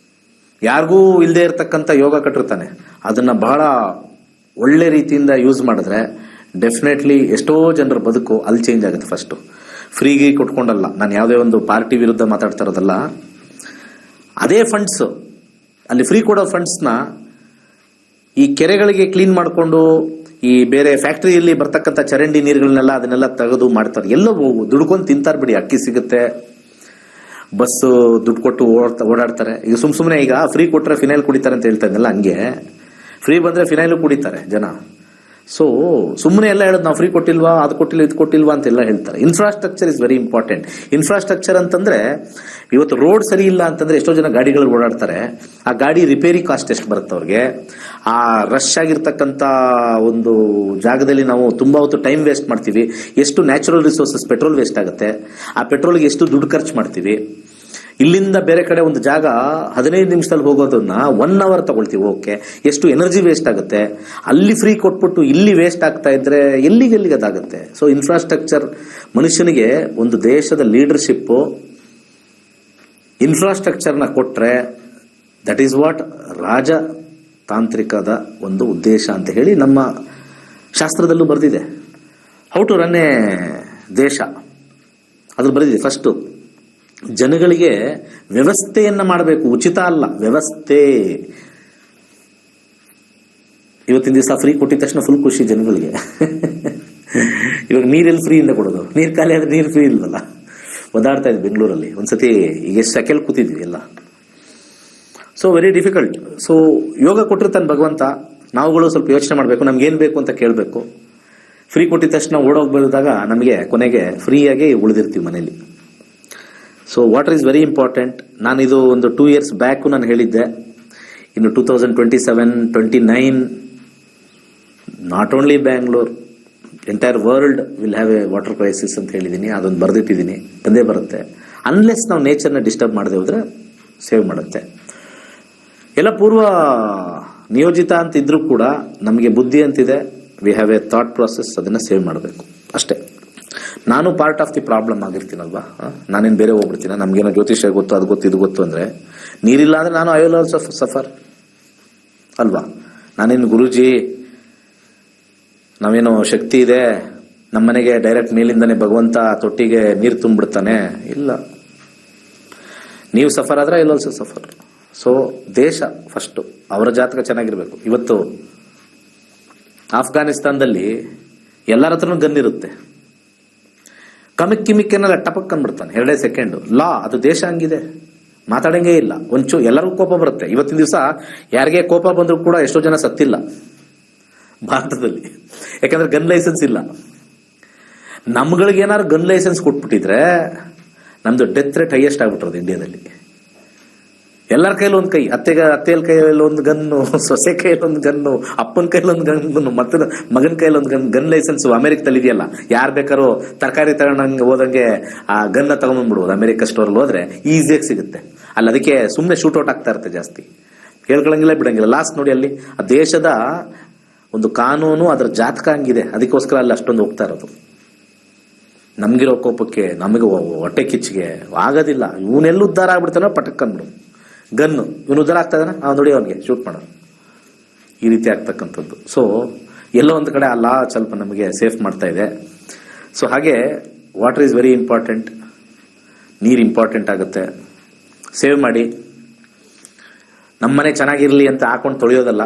ಯಾರಿಗೂ ಇಲ್ಲದೆ ಇರತಕ್ಕಂಥ ಯೋಗ ಕಟ್ಟಿರ್ತಾನೆ. ಅದನ್ನ ಬಹಳ ಒಳ್ಳೆ ರೀತಿಯಿಂದ ಯೂಸ್ ಮಾಡಿದ್ರೆ ಡೆಫಿನೆಟ್ಲಿ ಎಷ್ಟೋ ಜನರ ಬದುಕು ಅಲ್ಲಿ ಚೇಂಜ್ ಆಗುತ್ತೆ. ಫಸ್ಟ್ ಫ್ರೀಗೆ ಕೊಟ್ಕೊಂಡಲ್ಲ, ನಾನು ಯಾವುದೇ ಒಂದು ಪಾರ್ಟಿ ವಿರುದ್ಧ ಮಾತಾಡ್ತಾ ಇರೋದಲ್ಲ. ಅದೇ ಫಂಡ್ಸ್, ಅಲ್ಲಿ ಫ್ರೀ ಕೊಡೋ ಫಂಡ್ಸ್ನ ಈ ಕೆರೆಗಳಿಗೆ ಕ್ಲೀನ್ ಮಾಡಿಕೊಂಡು ಈ ಬೇರೆ ಫ್ಯಾಕ್ಟರಿಯಲ್ಲಿ ಬರ್ತಕ್ಕಂಥ ಚರಂಡಿ ನೀರುಗಳನ್ನೆಲ್ಲ ಅದನ್ನೆಲ್ಲ ತೆಗೆದು ಮಾಡ್ತಾರೆ. ಎಲ್ಲೋ ದುಡ್ಕೊಂಡು ತಿಂತಾರೆ ಬಿಡಿ. ಅಕ್ಕಿ ಸಿಗುತ್ತೆ, ಬಸ್ ದುಡ್ಡು ಕೊಟ್ಟು ಓಡಾಡ್ತಾರೆ. ಈಗ ಸುಮ್ಮನೆ ಈಗ ಫ್ರೀ ಕೊಟ್ರೆ ಫಿನೈಲ್ ಕುಡಿತಾರೆ ಅಂತ ಹೇಳ್ತಾ ಇದ್ದಲ್ಲ, ಹಂಗೆ ಫ್ರೀ ಬಂದ್ರೆ ಫಿನೈಲು ಕುಡಿತಾರೆ ಜನ. ಸೊ ಸುಮ್ಮನೆ ಎಲ್ಲ ಹೇಳೋದು ನಾವು ಫ್ರೀ ಕೊಟ್ಟಿಲ್ವಾ, ಅದು ಕೊಟ್ಟಿಲ್ಲ, ಇದು ಕೊಟ್ಟಿಲ್ವಾ ಅಂತೆಲ್ಲ ಹೇಳ್ತಾರೆ. Infrastructure is very important. Infrastructure ಅಂತಂದ್ರೆ ಇವತ್ತು ರೋಡ್ ಸರಿ ಇಲ್ಲ ಅಂತಂದ್ರೆ ಎಷ್ಟೋ ಜನ ಗಾಡಿಗಳು ಓಡಾಡ್ತಾರೆ. ಆ ಗಾಡಿ ರಿಪೇರಿ ಕಾಸ್ಟ್ ಎಷ್ಟು ಬರುತ್ತೆ ಅವ್ರಿಗೆ? ಆ ರಶ್ ಆಗಿರ್ತಕ್ಕಂಥ ಒಂದು ಜಾಗದಲ್ಲಿ ನಾವು ತುಂಬಾ ಹೊತ್ತು ಟೈಮ್ ವೇಸ್ಟ್ ಮಾಡ್ತೀವಿ. ಎಷ್ಟು ನ್ಯಾಚುರಲ್ ರಿಸೋರ್ಸಸ್ ಪೆಟ್ರೋಲ್ ವೇಸ್ಟ್ ಆಗುತ್ತೆ. ಆ ಪೆಟ್ರೋಲ್ಗೆ ಎಷ್ಟು ದುಡ್ಡು ಖರ್ಚು ಮಾಡ್ತೀವಿ. ಇಲ್ಲಿಂದ ಬೇರೆ ಕಡೆ ಒಂದು ಜಾಗ 15 ನಿಮಿಷದಲ್ಲಿ ಹೋಗೋದನ್ನ 1 ಅವರ್ ತಗೊಳ್ತೀವಿ. ಓಕೆ, ಎಷ್ಟು ಎನರ್ಜಿ ವೇಸ್ಟ್ ಆಗುತ್ತೆ. ಅಲ್ಲಿ ಫ್ರೀ ಕೊಟ್ಬಿಟ್ಟು ಇಲ್ಲಿ ವೇಸ್ಟ್ ಆಗ್ತಾ ಇದ್ರೆ ಎಲ್ಲಿಗೆ ಅದಾಗುತ್ತೆ. ಸೊ ಇನ್ಫ್ರಾಸ್ಟ್ರಕ್ಚರ್ ಮನುಷ್ಯನಿಗೆ, ಒಂದು ದೇಶದ ಲೀಡರ್ಶಿಪ್ ಇನ್ಫ್ರಾಸ್ಟ್ರಕ್ಚರ್ನ ಕೊಟ್ರೆ ದಟ್ ಈಸ್ ವಾಟ್ ರಾಜತಾಂತ್ರಿಕದ ಒಂದು ಉದ್ದೇಶ ಅಂತ ಹೇಳಿ ನಮ್ಮ ಶಾಸ್ತ್ರದಲ್ಲೂ ಬರೆದಿದೆ. ಹೌ ಟು ರನ್ ಎ ದೇಶ ಅದು ಬರೆದಿದೆ. ಫಸ್ಟ್ ಜನಗಳಿಗೆ ವ್ಯವಸ್ಥೆಯನ್ನ ಮಾಡಬೇಕು, ಉಚಿತ ಅಲ್ಲ, ವ್ಯವಸ್ಥೆ. ಇವತ್ತಿನ ದಿವಸ ಫ್ರೀ ಕೊಟ್ಟಿದ ತಕ್ಷಣ ಫುಲ್ ಖುಷಿ ಜನಗಳಿಗೆ. ಇವಾಗ ನೀರೆಲ್ಲಿ ಫ್ರೀಯಿಂದ ಕೊಡೋದು? ನೀರು ಖಾಲಿ ಆದ್ರೆ ನೀರು ಫ್ರೀ ಇಲ್ವಲ್ಲ. ಓದಾಡ್ತಾ ಇದ್ವಿ ಬೆಂಗಳೂರಲ್ಲಿ ಒಂದ್ಸತಿ, ಈಗ ಎಷ್ಟು ಸೆಕೆಲ್ ಕೂತಿದ್ವಿ ಎಲ್ಲ. So very difficult. ಸೊ ಯೋಗ ಕೊಟ್ಟಿರ್ತಾನೆ ಭಗವಂತ, ನಾವುಗಳು ಸ್ವಲ್ಪ ಯೋಚನೆ ಮಾಡಬೇಕು, ನಮ್ಗೇನು ಬೇಕು ಅಂತ ಕೇಳಬೇಕು. ಫ್ರೀ ಕೊಟ್ಟಿದ ತಕ್ಷಣ ಓಡೋಗ್ಬಿಡಿದಾಗ ನಮಗೆ ಕೊನೆಗೆ ಫ್ರೀಯಾಗಿ ಉಳಿದಿರ್ತೀವಿ ಮನೇಲಿ. So water is very important. ನಾನು ಇದು ಒಂದು 2 years ಬ್ಯಾಕು ನಾನು ಹೇಳಿದ್ದೆ. ಇನ್ನು 2027, 29 not only Bangalore, entire world will have A water crisis ಅಂತ ಹೇಳಿದ್ದೀನಿ. ಅದೊಂದು ಬರೆದಿಟ್ಟಿದ್ದೀನಿ, ಬಂದೇ ಬರುತ್ತೆ. ಅನ್ಲೆಸ್ ನಾವು ನೇಚರ್ನ ಡಿಸ್ಟರ್ಬ್ ಮಾಡದೆ ಹೋದ್ರೆ ಸೇವ್ ಮಾಡುತ್ತೆ. ಎಲ್ಲ ಪೂರ್ವ ನಿಯೋಜಿತ ಅಂತ ಇದ್ರೂ ಕೂಡ ನಮಗೆ ಬುದ್ಧಿ ಅಂತಿದೆ, we have A thought process, ಅದನ್ನ ಸೇವ್ ಮಾಡಬೇಕು ಅಷ್ಟೇ. ನಾನು ಪಾರ್ಟ್ ಆಫ್ ದಿ ಪ್ರಾಬ್ಲಮ್ ಆಗಿರ್ತೀನಲ್ವಾ, ನಾನೇನು ಬೇರೆ ಹೋಗ್ಬಿಡ್ತೀನಿ, ನಮ್ಗೇನೋ ಜ್ಯೋತಿಷ್ಯ ಗೊತ್ತು, ಅದು ಗೊತ್ತು, ಇದು ಗೊತ್ತು ಅಂದ್ರೆ ನೀರಿಲ್ಲ ಅಂದ್ರೆ ನಾನು ಐ ವಿಲ್ ಆಲ್ಸೋ ಸಫರ್ ಅಲ್ವಾ. ನಾನೇನು ಗುರೂಜಿ ನಾವೇನೋ ಶಕ್ತಿ ಇದೆ, ನಮ್ಮನೆಗೆ ಡೈರೆಕ್ಟ್ ಮೇಲಿಂದಾನೆ ಭಗವಂತ ತೊಟ್ಟಿಗೆ ನೀರು ತುಂಬಿಡ್ತಾನೆ, ಇಲ್ಲ. ನೀವು ಸಫರ್ ಆದ್ರೆ I will also suffer. So ದೇಶ ಫಸ್ಟ್, ಅವರ ಜಾತಕ ಚೆನ್ನಾಗಿರ್ಬೇಕು. ಇವತ್ತು ಆಫ್ಘಾನಿಸ್ತಾನದಲ್ಲಿ ಎಲ್ಲರ ಹತ್ರನೂ ಗನ್ ಇರುತ್ತೆ, ಕಿಮಿಕ್ಕೆನೆಲ್ಲ ಟಪಕ್ ಅಂದ್ಬಿಡ್ತಾನೆ 2 ಸೆಕೆಂಡ್. ಲಾ, ಅದು ದೇಶ ಹಂಗಿದೆ, ಮಾತಾಡಂಗೇ ಇಲ್ಲ. ಎಲ್ಲರಿಗೂ ಕೋಪ ಬರುತ್ತೆ. ಇವತ್ತಿನ ದಿವಸ ಯಾರಿಗೆ ಕೋಪ ಬಂದರೂ ಕೂಡ ಎಷ್ಟೋ ಜನ ಸತ್ತಿಲ್ಲ ಭಾರತದಲ್ಲಿ, ಯಾಕಂದ್ರೆ ಗನ್ ಲೈಸೆನ್ಸ್ ಇಲ್ಲ. ನಮ್ಗಳಿಗೆ ಏನಾದ್ರು ಗನ್ ಲೈಸೆನ್ಸ್ ಕೊಟ್ಬಿಟ್ಟಿದ್ರೆ ನಮ್ದು ಡೆತ್ ರೇಟ್ ಹೈಯೆಸ್ಟ್ ಆಗ್ಬಿಟ್ಟಿರೋದು ಇಂಡಿಯಾದಲ್ಲಿ. ಎಲ್ಲರ ಕೈಲಿ ಒಂದು ಕೈ, ಅತ್ತೆಯ ಕೈಯಲ್ಲಿ ಒಂದು ಗನ್ನು, ಸೊಸೆ ಕೈಯಲ್ಲಿ ಒಂದು ಗನ್ನು, ಅಪ್ಪನ ಕೈಯಲ್ಲಿ ಒಂದು ಗನ್ನು, ಮತ್ತೆ ಮಗನ ಕೈಯಲ್ಲಿ ಒಂದು ಗನ್ ಲೈಸೆನ್ಸ್ ಅಮೆರಿಕದಲ್ಲಿ ಇದೆಯಲ್ಲ. ಯಾರು ಬೇಕಾದ್ರೂ ತರಕಾರಿ ತಗೊಂಡಂಗೆ ಹೋದಂಗೆ ಆ ಗನ್ನ ತಗೊಂಡ್ಬಂದ್ಬಿಡ್ಬೋದು. ಅಮೆರಿಕ ಸ್ಟೋರಲ್ಲಿ ಹೋದ್ರೆ ಈಸಿಯಾಗಿ ಸಿಗುತ್ತೆ. ಅಲ್ಲಿ ಅದಕ್ಕೆ ಸುಮ್ಮನೆ ಶೂಟ್ಔಟ್ ಆಗ್ತಾ ಇರುತ್ತೆ ಜಾಸ್ತಿ, ಕೇಳ್ಕೊಳಂಗಿಲ್ಲ, ಬಿಡಂಗಿಲ್ಲ. ಲಾಸ್ಟ್ ನೋಡಿ ಅಲ್ಲಿ ಆ ದೇಶದ ಒಂದು ಕಾನೂನು, ಅದರ ಜಾತಕ ಹಂಗಿದೆ, ಅದಕ್ಕೋಸ್ಕರ ಅಲ್ಲಿ ಅಷ್ಟೊಂದು ಹೋಗ್ತಾ ಇರೋದು. ನಮ್ಗಿರೋ ಕೋಪಕ್ಕೆ, ನಮಗೆ ಹೊಟ್ಟೆ ಕಿಚ್ಚಿಗೆ ಆಗೋದಿಲ್ಲ. ಇವನೆಲ್ಲ ಉದ್ಧಾರ ಆಗ್ಬಿಡ್ತಾನೋ ಪಟಕ್ ಅಂದ್ಬಿಡು ಗನ್ನು, ಇವನು ಉದ್ಧಾರ ಆಗ್ತಾ ಇದ್ದಾನೆ, ನೋಡಿ ಅವನಿಗೆ ಶೂಟ್ ಮಾಡೋದು, ಈ ರೀತಿ ಆಗ್ತಕ್ಕಂಥದ್ದು. ಸೊ ಎಲ್ಲೋ ಒಂದು ಕಡೆ ಆ ಲಾ ಸ್ವಲ್ಪ ನಮಗೆ ಸೇಫ್ ಮಾಡ್ತಾ ಇದೆ. ಸೊ ಹಾಗೆ ವಾಟರ್ ಈಸ್ ವೆರಿ ಇಂಪಾರ್ಟೆಂಟ್. ನೀರು ಇಂಪಾರ್ಟೆಂಟ್ ಆಗುತ್ತೆ, ಸೇವ್ ಮಾಡಿ. ನಮ್ಮನೆ ಚೆನ್ನಾಗಿರ್ಲಿ ಅಂತ ಹಾಕೊಂಡು ತೊಳೆಯೋದಲ್ಲ,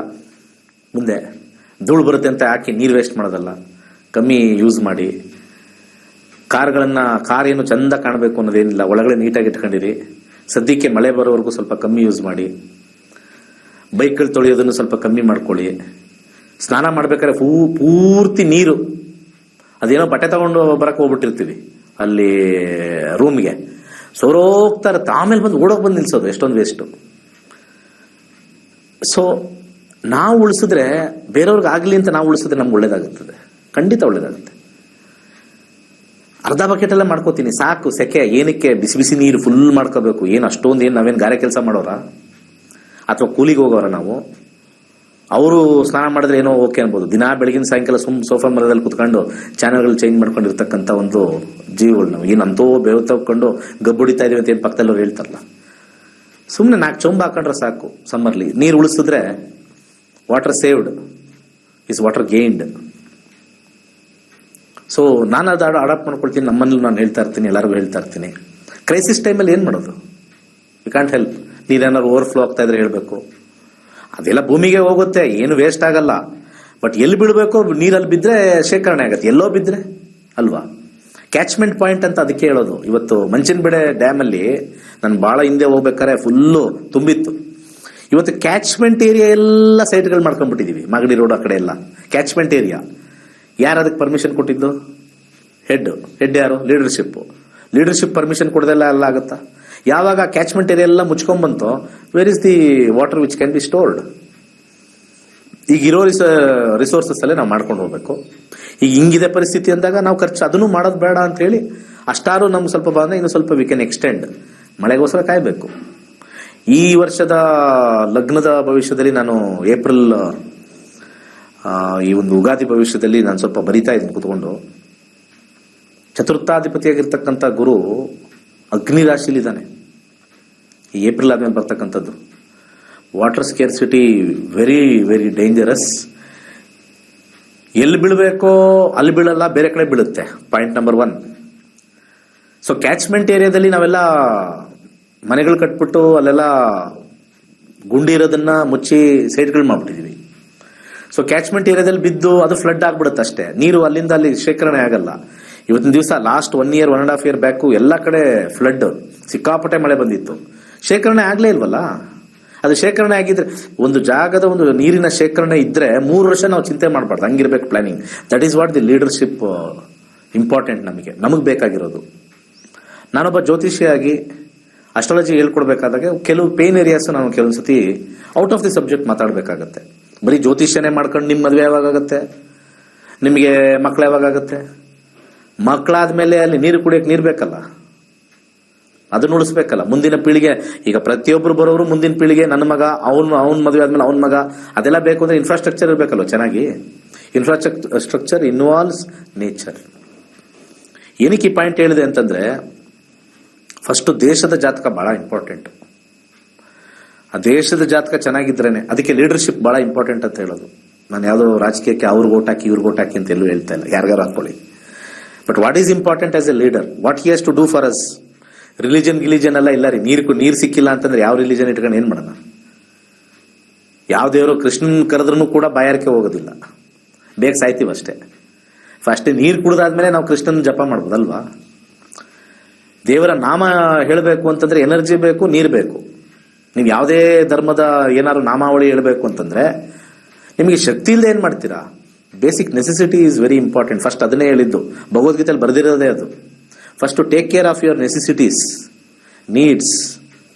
ಮುಂದೆ ಧೂಳು ಬರುತ್ತೆ ಅಂತ ಹಾಕಿ ನೀರು ವೇಸ್ಟ್ ಮಾಡೋದಲ್ಲ, ಕಮ್ಮಿ ಯೂಸ್ ಮಾಡಿ. ಕಾರ್ ಏನು ಚಂದ ಕಾಣಬೇಕು ಅನ್ನೋದೇನಿಲ್ಲ, ಒಳಗಡೆ ನೀಟಾಗಿ ಇಟ್ಕೊಂಡಿರಿ. ಸದ್ಯಕ್ಕೆ ಮಳೆ ಬರೋವರೆಗೂ ಸ್ವಲ್ಪ ಕಮ್ಮಿ ಯೂಸ್ ಮಾಡಿ. ಬೈಕ್ಗಳು ತೊಳೆಯೋದನ್ನು ಸ್ವಲ್ಪ ಕಮ್ಮಿ ಮಾಡ್ಕೊಳ್ಳಿ. ಸ್ನಾನ ಮಾಡ್ಬೇಕಾದ್ರೆ ಪೂರ್ತಿ ನೀರು, ಅದೇನೋ ಬಟ್ಟೆ ತಗೊಂಡು ಬರಕ್ಕೆ ಹೋಗ್ಬಿಟ್ಟಿರ್ತೀವಿ ಅಲ್ಲಿ ರೂಮ್ಗೆ, ಸೋರೋಗ್ತಾ ಇರುತ್ತೆ, ಆಮೇಲೆ ಬಂದು ನಿಲ್ಸೋದು, ಎಷ್ಟೊಂದು ವೇಸ್ಟು. ಸೊ ನಾವು ಉಳಿಸಿದ್ರೆ, ಬೇರೆಯವ್ರಿಗೆ ಆಗ್ಲಿ ಅಂತ ನಾವು ಉಳಿಸಿದ್ರೆ ನಮ್ಗೆ ಒಳ್ಳೇದಾಗುತ್ತದೆ, ಖಂಡಿತ ಒಳ್ಳೇದಾಗುತ್ತೆ. ಅರ್ಧ ಬಕೆಟ್ ಎಲ್ಲ ಮಾಡ್ಕೋತೀನಿ ಸಾಕು, ಸೆಕೆ ಏನಕ್ಕೆ ಬಿಸಿ ಬಿಸಿ ನೀರು ಫುಲ್ ಮಾಡ್ಕೋಬೇಕು? ಏನು ಅಷ್ಟೊಂದು ಏನು ನಾವೇನು ಗಾರೆ ಕೆಲಸ ಮಾಡೋರ ಅಥವಾ ಕೂಲಿಗೆ ಹೋಗೋರ ನಾವು? ಅವರು ಸ್ನಾನ ಮಾಡಿದ್ರೆ ಏನೋ ಓಕೆ ಅನ್ಬೋದು. ದಿನಾ ಬೆಳಗಿನ ಸಾಯಂಕಾಲ ಸೋಫಾ ಮರದಲ್ಲಿ ಕುತ್ಕೊಂಡು ಚಾನಲ್ಗಳು ಚೇಂಜ್ ಮಾಡ್ಕೊಂಡಿರ್ತಕ್ಕಂಥ ಒಂದು ಜೀವಗಳು ನಾವು. ಏನಂತೋ ಬೇವು ತಗೊಂಡು ಗಬ್ಬುಡಿತಾ ಇದೀವಿ ಅಂತ ಏನು ಪಕ್ಕದಲ್ಲಿ ಅವ್ರು ಹೇಳ್ತಾರಲ್ಲ, ಸುಮ್ಮನೆ 4 ಚೊಂಬ ಹಾಕೊಂಡ್ರೆ ಸಾಕು. ಸಮ್ಮರ್ಲಿ ನೀರು ಉಳಿಸಿದ್ರೆ water saved is water gained. So ನಾನು ಅದು ಅಡಾಪ್ಟ್ ಮಾಡ್ಕೊಳ್ತೀನಿ. ನಮ್ಮಲ್ಲಿ ನಾನು ಹೇಳ್ತಾ ಇರ್ತೀನಿ, ಎಲ್ಲರಿಗೂ ಹೇಳ್ತಾ ಇರ್ತೀನಿ, ಕ್ರೈಸಿಸ್ ಟೈಮಲ್ಲಿ ಏನು ಮಾಡೋದು? We can't help. ನೀರೇನಾದ್ರು ಓವರ್ಫ್ಲೋ ಆಗ್ತಾ ಇದ್ರೆ ಹೇಳಬೇಕು. ಅದೆಲ್ಲ ಭೂಮಿಗೆ ಹೋಗುತ್ತೆ, ಏನು ವೇಸ್ಟ್ ಆಗಲ್ಲ. ಬಟ್ ಎಲ್ಲಿ ಬಿಡಬೇಕು, ನೀರಲ್ಲಿ ಬಿದ್ದರೆ ಶೇಖರಣೆ ಆಗುತ್ತೆ, ಎಲ್ಲೋ ಬಿದ್ದರೆ ಅಲ್ವಾ. ಕ್ಯಾಚ್ಮೆಂಟ್ ಪಾಯಿಂಟ್ ಅಂತ ಅದಕ್ಕೆ ಹೇಳೋದು. ಇವತ್ತು ಮಂಚನಬೆಲೆ ಡ್ಯಾಮಲ್ಲಿ ನಾನು ಭಾಳ ಹಿಂದೆ ಹೋಗ್ಬೇಕಾದ್ರೆ ಫುಲ್ಲು ತುಂಬಿತ್ತು. ಇವತ್ತು ಕ್ಯಾಚ್ಮೆಂಟ್ ಏರಿಯಾ ಎಲ್ಲ ಸೈಟ್ಗಳು ಮಾಡ್ಕೊಂಡ್ಬಿಟ್ಟಿದೀವಿ. ಮಾಗಡಿ ರೋಡ್ ಆ ಕಡೆ ಎಲ್ಲ ಕ್ಯಾಚ್ಮೆಂಟ್ ಏರಿಯಾ. ಯಾರು ಅದಕ್ಕೆ ಪರ್ಮಿಷನ್ ಕೊಟ್ಟಿದ್ದು? ಹೆಡ್ ಯಾರು? ಲೀಡರ್ಶಿಪ್ ಪರ್ಮಿಷನ್ ಕೊಡದೆಲ್ಲ ಎಲ್ಲ ಆಗುತ್ತಾ? ಯಾವಾಗ ಕ್ಯಾಚ್ಮೆಂಟ್ ಏರಿಯಾ ಎಲ್ಲ ಮುಚ್ಕೊಂಡ್ಬಂತೋ, where is the water which can be stored? ಈಗ ಇರೋ ರಿಸೋರ್ಸಸ್ ಅಲ್ಲೇ ನಾವು ಮಾಡ್ಕೊಂಡು ಹೋಗ್ಬೇಕು. ಈಗ ಹಿಂಗಿದೆ ಪರಿಸ್ಥಿತಿ ಅಂದಾಗ ನಾವು ಖರ್ಚು ಅದನ್ನು ಮಾಡೋದು ಬೇಡ ಅಂತ ಹೇಳಿ ಅಷ್ಟಾರು ನಮ್ಗೆ ಸ್ವಲ್ಪ ಬಂದ್ರೆ ಇನ್ನು ಸ್ವಲ್ಪ ವಿ ಕ್ಯಾನ್ ಎಕ್ಸ್ಟೆಂಡ್. ಮಳೆಗೋಸ್ಕರ ಕಾಯ್ಬೇಕು. ಈ ವರ್ಷದ ಲಗ್ನದ ಭವಿಷ್ಯದಲ್ಲಿ ನಾನು ಏಪ್ರಿಲ್ ಈ ಒಂದು ಉಗಾದಿ ಭವಿಷ್ಯದಲ್ಲಿ ನಾನು ಸ್ವಲ್ಪ ಬರಿತಾ ಇದ್ದೀನಿ ಕೂತ್ಕೊಂಡು. ಚತುರ್ಥಾಧಿಪತಿಯಾಗಿರ್ತಕ್ಕಂಥ ಗುರು ಅಗ್ನಿ ರಾಶಿಲಿದ್ದಾನೆ. ಈ ಏಪ್ರಿಲ್ ಆದ್ಮೇಲೆ ಬರ್ತಕ್ಕಂಥದ್ದು water scarcity very very dangerous. ಎಲ್ಲಿ ಬೀಳಬೇಕೋ ಅಲ್ಲಿ ಬೀಳಲ್ಲ, ಬೇರೆ ಕಡೆ ಬೀಳುತ್ತೆ. Point number 1. ಸೊ ಕ್ಯಾಚ್ಮೆಂಟ್ ಏರಿಯಾದಲ್ಲಿ ನಾವೆಲ್ಲ ಮನೆಗಳು ಕಟ್ಬಿಟ್ಟು ಅಲ್ಲೆಲ್ಲ ಗುಂಡಿ ಇರೋದನ್ನ ಮುಚ್ಚಿ ಸೈಡ್ಗಳು ಮಾಡ್ಬಿಟ್ಟಿದೀವಿ. ಸೊ ಕ್ಯಾಚ್ಮೆಂಟ್ ಏರಿಯಾದಲ್ಲಿ ಬಿದ್ದು ಅದು ಫ್ಲಡ್ ಆಗ್ಬಿಡುತ್ತೆ ಅಷ್ಟೇ, ನೀರು ಅಲ್ಲಿಂದ ಅಲ್ಲಿ ಶೇಖರಣೆ ಆಗಲ್ಲ. ಇವತ್ತಿನ ದಿವಸ ಲಾಸ್ಟ್ 1 year 1.5 year ಬ್ಯಾಕು ಎಲ್ಲ ಕಡೆ ಫ್ಲಡ್, ಸಿಕ್ಕಾಪಟ್ಟೆ ಮಳೆ ಬಂದಿತ್ತು, ಶೇಖರಣೆ ಆಗ್ಲೇ ಇಲ್ವಲ್ಲ. ಅದು ಶೇಖರಣೆ ಆಗಿದ್ರೆ, ಒಂದು ಜಾಗದ ಒಂದು ನೀರಿನ ಶೇಖರಣೆ ಇದ್ರೆ 3 ವರ್ಷ ನಾವು ಚಿಂತೆ ಮಾಡಬಾರ್ದು, ಹಂಗಿರ್ಬೇಕು planning. That is what the leadership important ನಮಗೆ ಬೇಕಾಗಿರೋದು. ನಾನೊಬ್ಬ ಜ್ಯೋತಿಷಿಯಾಗಿ ಅಸ್ಟ್ರಾಲಜಿ ಹೇಳ್ಕೊಡ್ಬೇಕಾದಾಗ ಕೆಲವು ಪೇನ್ ಏರಿಯಾಸ್ ನಾನು ಕೆಲವೊಂದ್ಸತಿ ಔಟ್ ಆಫ್ ದಿ ಸಬ್ಜೆಕ್ಟ್ ಮಾತಾಡ್ಬೇಕಾಗತ್ತೆ. ಬರೀ ಜ್ಯೋತಿಷ್ಯನೇ ಮಾಡ್ಕೊಂಡು ನಿಮ್ಮ ಮದುವೆ ಯಾವಾಗತ್ತೆ, ನಿಮಗೆ ಮಕ್ಳು ಯಾವಾಗತ್ತೆ, ಮಕ್ಕಳಾದ್ಮೇಲೆ ಅಲ್ಲಿ ನೀರು ಕುಡಿಯಕ್ಕೆ ನೀರು ಬೇಕಲ್ಲ, ಅದನ್ನ ಉಳಿಸ್ಬೇಕಲ್ಲ. ಮುಂದಿನ ಪೀಳಿಗೆ, ಈಗ ಪ್ರತಿಯೊಬ್ರು ಬರೋರು ಮುಂದಿನ ಪೀಳಿಗೆ, ನನ್ನ ಮಗ ಅವನ್ ಮದುವೆ ಆದ್ಮೇಲೆ ಅವನ ಮಗ, ಅದೆಲ್ಲ ಬೇಕು ಅಂದ್ರೆ ಇನ್ಫ್ರಾಸ್ಟ್ರಕ್ಚರ್ ಇರ್ಬೇಕಲ್ವ ಚೆನ್ನಾಗಿ. Infrastructure involves nature. ಏನಕ್ಕೆ ಈ ಪಾಯಿಂಟ್ ಹೇಳಿದೆ ಅಂತಂದ್ರೆ, ಫಸ್ಟ್ ದೇಶದ ಜಾತಕ ಬಹಳ ಇಂಪಾರ್ಟೆಂಟ್. ಆ ದೇಶದ ಜಾತಕ ಚೆನ್ನಾಗಿದ್ರೇನೆ, ಅದಕ್ಕೆ ಲೀಡರ್ಶಿಪ್ ಬಹಳ ಇಂಪಾರ್ಟೆಂಟ್ ಅಂತ ಹೇಳೋದು. ನಾನು ಯಾವುದೋ ರಾಜಕೀಯಕ್ಕೆ ಅವ್ರಿಗೆ ಓಟ್ ಹಾಕಿ ಇವ್ರಿಗೆ ಓಟ್ ಹಾಕಿ ಅಂತ ಎಲ್ಲೂ ಹೇಳ್ತಾ ಇಲ್ಲ, ಯಾರಿಗಾರು ಹಾಕೊಳ್ಳಿ. But what is important as a leader, what he has to do for us. Religion ಎಲ್ಲ ಇಲ್ಲ ರೀ. ನೀರು ಸಿಕ್ಕಿಲ್ಲ ಅಂತಂದ್ರೆ ಯಾವ ರಿಲಿಜನ್ ಇಟ್ಕೊಂಡು ಏನ್ ಮಾಡೋಣ? ಯಾವ ದೇವರು ಕೃಷ್ಣನ್ ಕರೆದ್ರೂ ಕೂಡ ಬಾಯಾರಿಕೆ ಹೋಗೋದಿಲ್ಲ, ಬೇಗ ಸಾಯ್ತೀವಿ ಅಷ್ಟೇ. ಫಸ್ಟ್ ನೀರು ಕುಡಿದಾದ್ಮೇಲೆ ನಾವು ಕೃಷ್ಣನ್ ಜಪ ಮಾಡ್ಬೋದಲ್ವಾ? ದೇವರ ನಾಮ ಹೇಳಬೇಕು ಅಂತಂದ್ರೆ ಎನರ್ಜಿ ಬೇಕು, ನೀರು ಬೇಕು. ನೀವು ಯಾವುದೇ ಧರ್ಮದ ಏನಾದ್ರು ನಾಮಾವಳಿ ಹೇಳಬೇಕು ಅಂತಂದ್ರೆ ನಿಮಗೆ ಶಕ್ತಿ ಇಲ್ಲದೆ ಏನ್ ಮಾಡ್ತೀರಾ? Basic necessity is very important. First ಅದನ್ನೇ ಹೇಳಿದ್ದು, ಭಗವದ್ಗೀತೆಯಲ್ಲಿ ಬರೆದಿರೋದೇ ಅದು. First take care of your necessities, needs,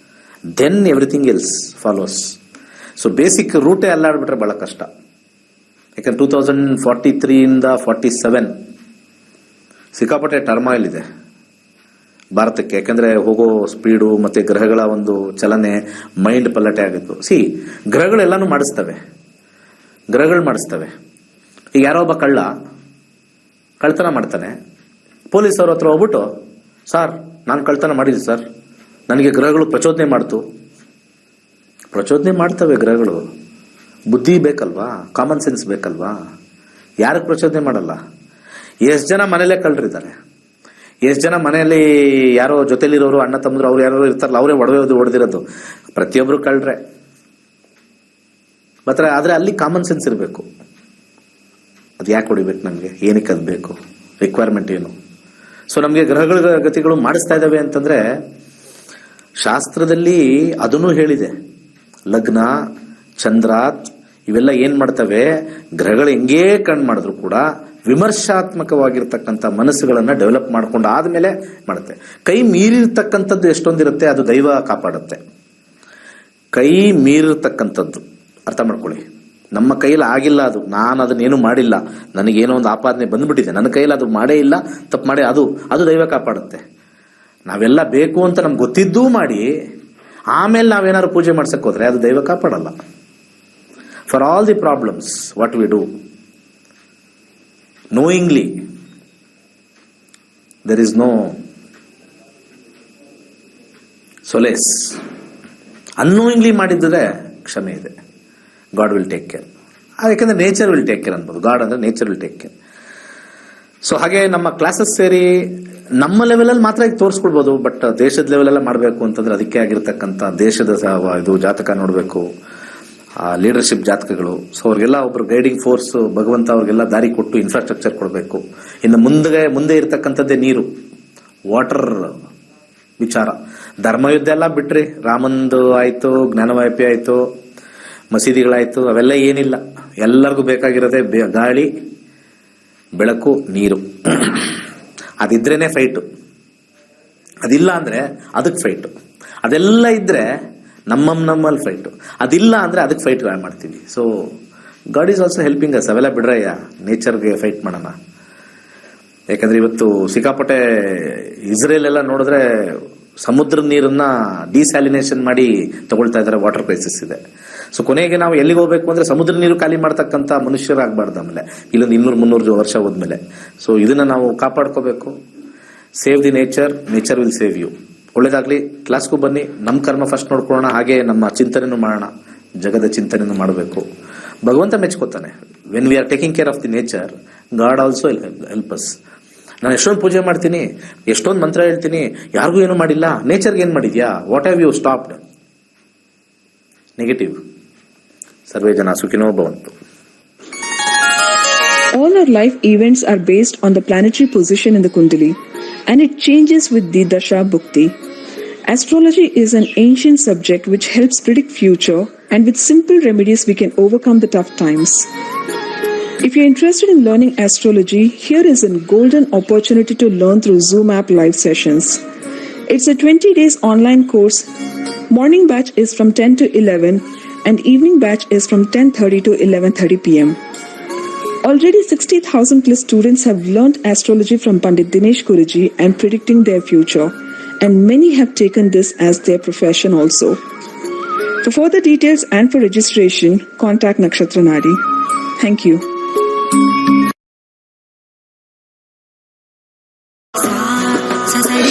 then everything else follows. So basic ರೂಟೇ ಅಲ್ಲಾಡ್ಬಿಟ್ರೆ ಬಹಳ ಕಷ್ಟ. ಯಾಕಂದ್ರೆ 2043 ಇಂದ 47 ಸಿಕ್ಕಾಪಟ್ಟೆ ಟರ್ಮಾಯಿಲ್ ಇದೆ ಭಾರತಕ್ಕೆ. ಯಾಕಂದ್ರೆ ಹೋಗೋ ಸ್ಪೀಡು ಮತ್ತೆ ಗ್ರಹಗಳ ಒಂದು ಚಲನೆ, ಮೈಂಡ್ ಪಲ್ಲಟೆ ಆಗಿತ್ತು. ಗ್ರಹಗಳೆಲ್ಲಾನು ಮಾಡಿಸ್ತವೆ. ಈಗ ಯಾರೋ ಒಬ್ಬ ಕಳ್ತನ ಮಾಡ್ತಾನೆ, ಪೊಲೀಸ್ ಅವ್ರ ಹತ್ರ ಹೋಗ್ಬಿಟ್ಟು, ಸರ್ ನಾನು ಕಳ್ತನ ಮಾಡಿದ್ದೆ ಸರ್, ನನಗೆ ಗ್ರಹಗಳು ಪ್ರಚೋದನೆ ಮಾಡ್ತವೆ. ಗ್ರಹಗಳು ಬುದ್ಧಿ ಬೇಕಲ್ವಾ, ಕಾಮನ್ ಸೆನ್ಸ್ ಬೇಕಲ್ವಾ? ಯಾರಿಗೆ ಪ್ರಚೋದನೆ ಮಾಡಲ್ಲ? ಎಷ್ಟು ಜನ ಮನೇಲೆ ಕಳ್ಳರಿದ್ದಾರೆ, ಎಷ್ಟು ಜನ ಮನೆಯಲ್ಲಿ ಯಾರೋ ಜೊತೆಲಿರೋರು ಅಣ್ಣ ತಮ್ಮದ್ರು ಅವ್ರು ಯಾರೋ ಇರ್ತಾರಲ್ಲ, ಅವರೇ ಹೊಡೆದಿರೋದು. ಪ್ರತಿಯೊಬ್ರು ಕಳ್ರೆ. ಆದ್ರೆ ಅಲ್ಲಿ ಕಾಮನ್ ಸೆನ್ಸ್ ಇರಬೇಕು. ಅದು ಯಾಕೆ ಹೊಡಿಬೇಕು ನಮ್ಗೆ, ಏನಕ್ಕೆ ಅದು ಬೇಕು, ರಿಕ್ವೈರ್ಮೆಂಟ್ ಏನು? ಸೊ ನಮ್ಗೆ ಗ್ರಹಗಳ ಗತಿಗಳು ಮಾಡಿಸ್ತಾ ಇದಾವೆ ಅಂತಂದ್ರೆ ಶಾಸ್ತ್ರದಲ್ಲಿ ಅದನ್ನು ಹೇಳಿದೆ. ಲಗ್ನ, ಚಂದ್ರಾತ್ ಇವೆಲ್ಲ ಏನ್ ಮಾಡ್ತವೆ, ಗ್ರಹಗಳು ಹೆಂಗೇ ಕಣ್ ಮಾಡಿದ್ರು ಕೂಡ ವಿಮರ್ಶಾತ್ಮಕವಾಗಿರ್ತಕ್ಕಂಥ ಮನಸ್ಸುಗಳನ್ನ ಡೆವಲಪ್ ಮಾಡ್ಕೊಂಡು ಆದ್ಮೇಲೆ ಮಾಡುತ್ತೆ. ಕೈ ಮೀರಿರ್ತಕ್ಕಂಥದ್ದು ಎಷ್ಟೊಂದಿರುತ್ತೆ, ಅದು ದೈವ ಕಾಪಾಡುತ್ತೆ. ಕೈ ಮೀರಿರ್ತಕ್ಕಂಥದ್ದು ಅರ್ಥ ಮಾಡ್ಕೊಳ್ಳಿ. ನಮ್ಮ ಕೈಯಲ್ಲಿ ಆಗಿಲ್ಲ ಅದು, ನಾನು ಅದನ್ನೇನು ಮಾಡಿಲ್ಲ, ನನಗೇನೋ ಒಂದು ಆಪಾದನೆ ಬಂದ್ಬಿಟ್ಟಿದೆ, ನನ್ನ ಕೈಯಲ್ಲಿ ಅದು ಮಾಡೇ ಇಲ್ಲ, ತಪ್ಪು ಮಾಡಿ, ಅದು ದೈವ ಕಾಪಾಡುತ್ತೆ. ನಾವೆಲ್ಲ ಬೇಕು ಅಂತ ನಮ್ಗೆ ಗೊತ್ತಿದ್ದೂ ಮಾಡಿ ಆಮೇಲೆ ನಾವೇನಾದ್ರು ಪೂಜೆ ಮಾಡ್ಸಕ್ ಹೋದ್ರೆ ಅದು ದೈವ ಕಾಪಾಡಲ್ಲ. For all the problems what we do knowingly, there is no solace. unknowingly ಮಾಡಿದ್ರೆ ಕ್ಷಮೆ ಇದೆ. God will take care. ಯಾಕಂದ್ರೆ ನೇಚರ್ ವಿಲ್ ಟೇಕ್ ಕೇರ್ ಅನ್ಬೋದು. ಗಾಡ್ ಅಂದ್ರೆ nature will take care. So ಹಾಗೆ ನಮ್ಮ ಕ್ಲಾಸಸ್ ಸೇರಿ ನಮ್ಮ ಲೆವೆಲಲ್ಲಿ ಮಾತ್ರ ಈಗ ತೋರಿಸ್ಕೊಡ್ಬೋದು. ಬಟ್ ದೇಶದ ಲೆವೆಲೆಲ್ಲ ಮಾಡಬೇಕು ಅಂತಂದ್ರೆ ಅದಕ್ಕೆ ಆಗಿರ್ತಕ್ಕಂಥ ದೇಶದ ಇದು ಜಾತಕ ನೋಡಬೇಕು, ಲೀಡರ್ಶಿಪ್ ಜಾತಕಗಳು. ಸೊ ಅವ್ರಿಗೆಲ್ಲ ಒಬ್ರು ಗೈಡಿಂಗ್ ಫೋರ್ಸ್ ಭಗವಂತ ಅವ್ರಿಗೆಲ್ಲ ದಾರಿ ಕೊಟ್ಟು ಇನ್ಫ್ರಾಸ್ಟ್ರಕ್ಚರ್ ಕೊಡಬೇಕು. ಇನ್ನು ಮುಂದೆ ಇರ್ತಕ್ಕಂಥದ್ದೇ ನೀರು, ವಾಟರ್ ವಿಚಾರ. ಧರ್ಮಯುದ್ಧ ಎಲ್ಲ ಬಿಟ್ರಿ, ರಾಮಂದು ಆಯ್ತು, ಜ್ಞಾನವಾಪಿ ಆಯ್ತು, ಮಸೀದಿಗಳಾಯ್ತು, ಅವೆಲ್ಲ ಏನಿಲ್ಲ. ಎಲ್ಲರಿಗೂ ಬೇಕಾಗಿರೋದೇ ಗಾಳಿ, ಬೆಳಕು, ನೀರು. ಅದಿದ್ರೇನೆ ಫೈಟು. ಅದಿಲ್ಲ ಅಂದ್ರೆ ಅದಕ್ಕೆ ಫೈಟು. ಅದೆಲ್ಲ ಇದ್ರೆ ನಮ್ಮಲ್ಲಿ ಫೈಟು. ಅದಿಲ್ಲ ಅಂದ್ರೆ ಅದಕ್ಕೆ ಫೈಟ್ ಮಾಡ್ತೀವಿ. So god is also helping us. ಅವೆಲ್ಲ ಬಿಡ್ರಯ್ಯ, ನೇಚರ್ಗೆ ಫೈಟ್ ಮಾಡೋಣ. ಯಾಕಂದ್ರೆ ಇವತ್ತು ಸಿಕ್ಕಾಪಟ್ಟೆ ಇಸ್ರೇಲ್ ಎಲ್ಲ ನೋಡಿದ್ರೆ ಸಮುದ್ರದ ನೀರನ್ನ ಡಿಸ್ಯಾಲಿನೇಷನ್ ಮಾಡಿ ತಗೊಳ್ತಾ ಇದಾರೆ. ವಾಟರ್ ಕ್ರೈಸಿಸ್ ಇದೆ. ಸೊ ಕೊನೆಗೆ ನಾವು ಎಲ್ಲಿಗೆ ಹೋಗ್ಬೇಕು ಅಂದ್ರೆ ಸಮುದ್ರ ನೀರು ಖಾಲಿ ಮಾಡ್ತಕ್ಕಂಥ ಮನುಷ್ಯರಾಗಬಾರ್ದು. ಆಮೇಲೆ ಇಲ್ಲೊಂದು 200-300 ವರ್ಷ ಹೋದ್ಮೇಲೆ. ಸೊ ಇದನ್ನ ನಾವು ಕಾಪಾಡ್ಕೋಬೇಕು. Save the nature, nature will save you. ಒಳ್ಳೇದಾಗ್ಲಿ. ಕ್ಲಾಸ್ಗೂ ಬನ್ನಿ. ನಮ್ಮ ಕರ್ಮ ಫಸ್ಟ್ ನೋಡ್ಕೊಳ್ಳೋಣ, ಹಾಗೆ ನಮ್ಮ ಚಿಂತನೆನೂ ಮಾಡೋಣ. ಜಗದ ಚಿಂತನೆನೂ ಮಾಡಬೇಕು. ಭಗವಂತ ಮೆಚ್ಕೋತಾನೆ. When we are taking care of the nature, God also help us. ನಾನು ಎಷ್ಟೊಂದು ಪೂಜೆ ಮಾಡ್ತೀನಿ, ಎಷ್ಟೊಂದು ಮಂತ್ರ ಹೇಳ್ತೀನಿ, ಯಾರಿಗೂ ಏನು ಮಾಡಿಲ್ಲ. ನೇಚರ್ಗೆ ಏನ್ ಮಾಡಿದ್ಯಾ? What have you stopped? Negative. ಸರ್ವೇ ಜನ ಸುಖಿನೋ ಭವಂತು. All our life events are based on the planetary position in the Kundali, and it changes with the Dasha Bhukti. Astrology is an ancient subject which helps predict future, and with simple remedies we can overcome the tough times. If you're interested in learning astrology, here is a golden opportunity to learn through Zoom app live sessions. It's a 20 days online course. Morning batch is from 10 to 11 and evening batch is from 10:30 to 11:30 p.m. Already 60,000 plus students have learned astrology from Pandit Dinesh Guruji and predicting their future, and many have taken this as their profession also. For further details and for registration, contact Nakshatra Nadi. Thank you. Sa sa